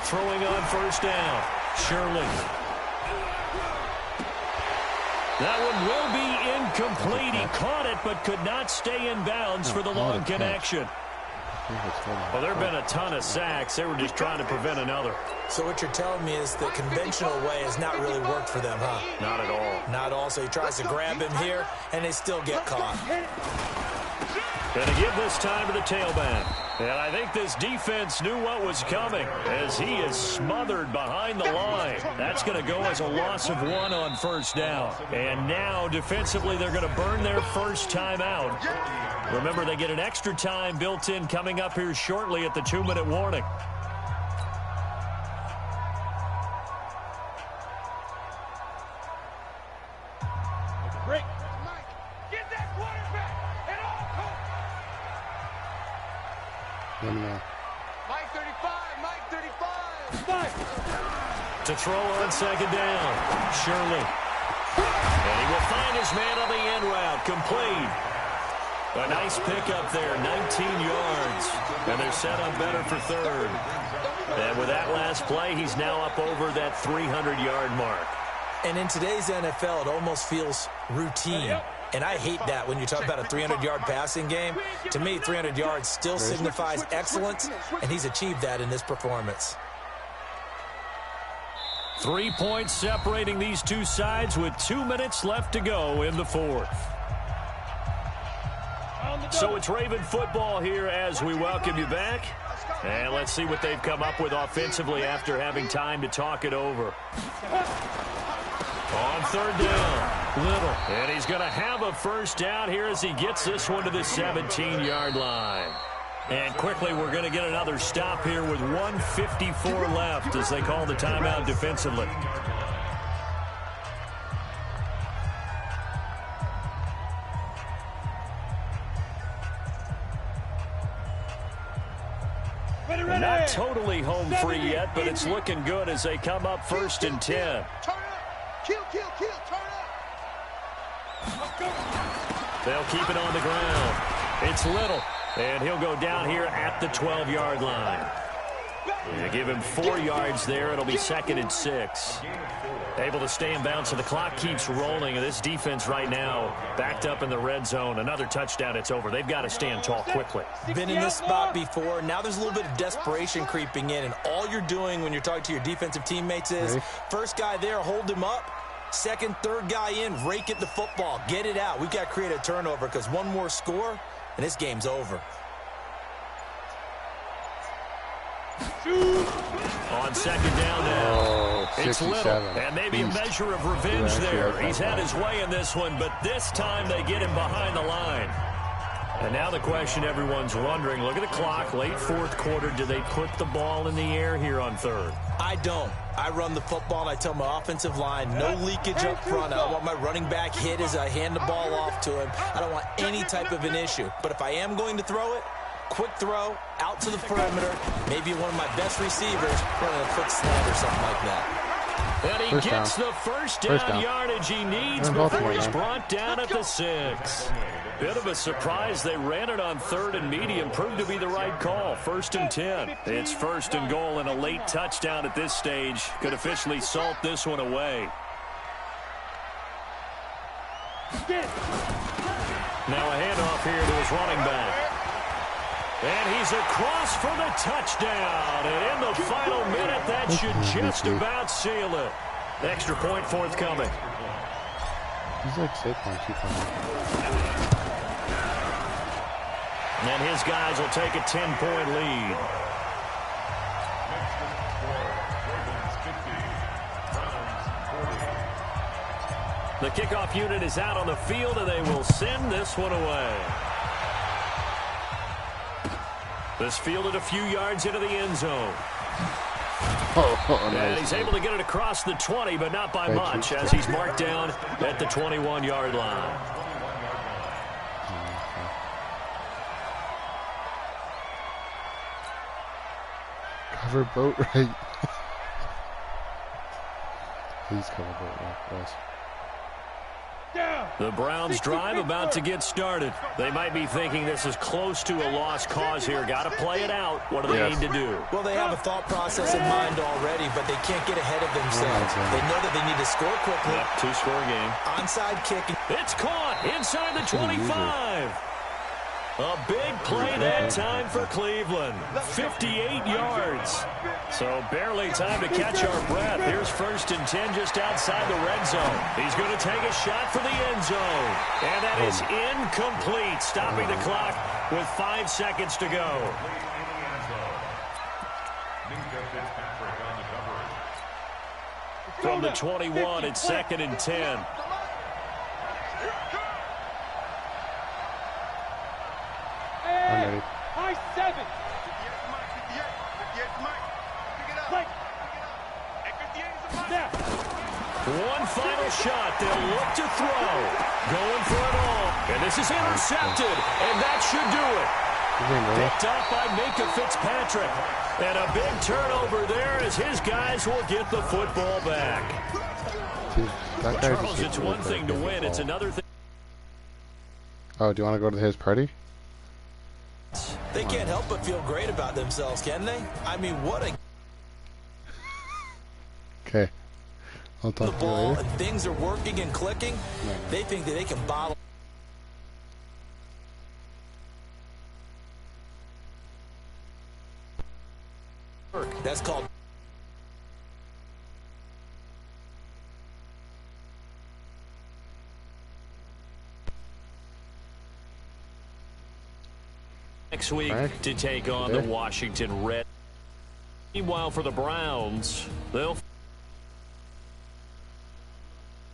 Throwing on 1st down, Shirley. That one will be incomplete. He caught it but could not stay in bounds for the long connection. Well, there have been a ton of sacks. They were just trying to prevent another. So what you're telling me is the conventional way has not really worked for them, huh? Not at all. Not all. So he tries to grab him here, and they still get caught. Going to give this time to the tailback. And I think this defense knew what was coming as he is smothered behind the line. That's going to go as a loss of 1 on 1st down. And now, defensively, they're going to burn their first time out. Remember, they get an extra time built in coming up here shortly at the 2-minute warning. Break. Get that quarterback and all Mike 35, Mike 35. To throw on 2nd down, Shirley. And he will find his man on the end route, complete. A nice pickup there, 19 yards. And they're set up better for 3rd. And with that last play, he's now up over that 300-yard mark. And in today's NFL, it almost feels routine. And I hate that when you talk about a 300-yard passing game. To me, 300 yards still signifies excellence, and he's achieved that in this performance. 3 points separating these two sides with 2 minutes left to go in the 4th. So it's Raven football here as we welcome you back. And let's see what they've come up with offensively after having time to talk it over. On 3rd down, Little. And he's going to have a 1st down here as he gets this one to the 17-yard line. And quickly, we're going to get another stop here with 1:54 left as they call the timeout defensively. Not totally home free yet, but it's looking good as they come up 1st and 10. Turn up. Kill, turn up. They'll keep it on the ground. It's Little, and he'll go down here at the 12-yard line. And give him 4 yards there. It'll be 2nd and 6. Able to stay in bounds, so the clock keeps rolling. And this defense right now backed up in the red zone. Another touchdown, it's over. They've got to stand tall quickly. Been in this spot before. Now there's a little bit of desperation creeping in. And all you're doing when you're talking to your defensive teammates is, first guy there, hold him up. Second, third guy in, rake at the football. Get it out. We've got to create a turnover because one more score, and this game's over. On 2nd down now, it's Little, and maybe a measure of revenge there. He's had his way in this one, but this time they get him behind the line. And now the question everyone's wondering, look at the clock, late 4th quarter, do they put the ball in the air here on 3rd? I don't. I run the football, and I tell my offensive line, no leakage up front. I don't want my running back hit as I hand the ball off to him. I don't want any type of an issue. But if I am going to throw it, quick throw, out to the perimeter, maybe one of my best receivers running a quick slant or something like that. And he gets the first down yardage he needs before he's brought down at the 6. Bit of a surprise. They ran it on 3rd and medium. Proved to be the right call. 1st and 10. It's 1st and goal, and a late touchdown at this stage could officially salt this one away. Now a handoff here to his running back. And he's across for the touchdown. And in the final minute, that should just about seal it. Extra point forthcoming. He's like Saquon 2.0. And his guys will take a 10-point lead. The kickoff unit is out on the field, and they will send this one away. This fielded a few yards into the end zone. And he's able to get it across the 20, but not by much, as he's marked down at the 21-yard line. Cover boat right. Please cover boat right, boys. The Browns drive about to get started. They might be thinking this is close to a lost cause here. Got to play it out. What do they need to do? Well, they have a thought process in mind already, but they can't get ahead of themselves. They know that they need to score quickly. Yep, two-score game. Onside kick. It's caught inside the 25. A big play that time for Cleveland. 58 yards. So barely time to catch our breath. Here's 1st and 10 just outside the red zone. He's going to take a shot for the end zone. And that is incomplete, stopping the clock with 5 seconds to go. From the 21, it's 2nd and 10. High 7. One final shot. They'll look to throw. Going for it all. And this is intercepted. And that should do it. Picked up by Minka Fitzpatrick. And a big turnover there as his guys will get the football back. That Charles, it's one thing to win. It's another thing. Oh, do you want to go to his party? They can't help but feel great about themselves, can they? I mean, what a... Okay. I'll talk the to you ball later. and things are working and clicking. They think that they can bottle. That's called... next week to take on the Washington Red. Meanwhile, for the Browns, they'll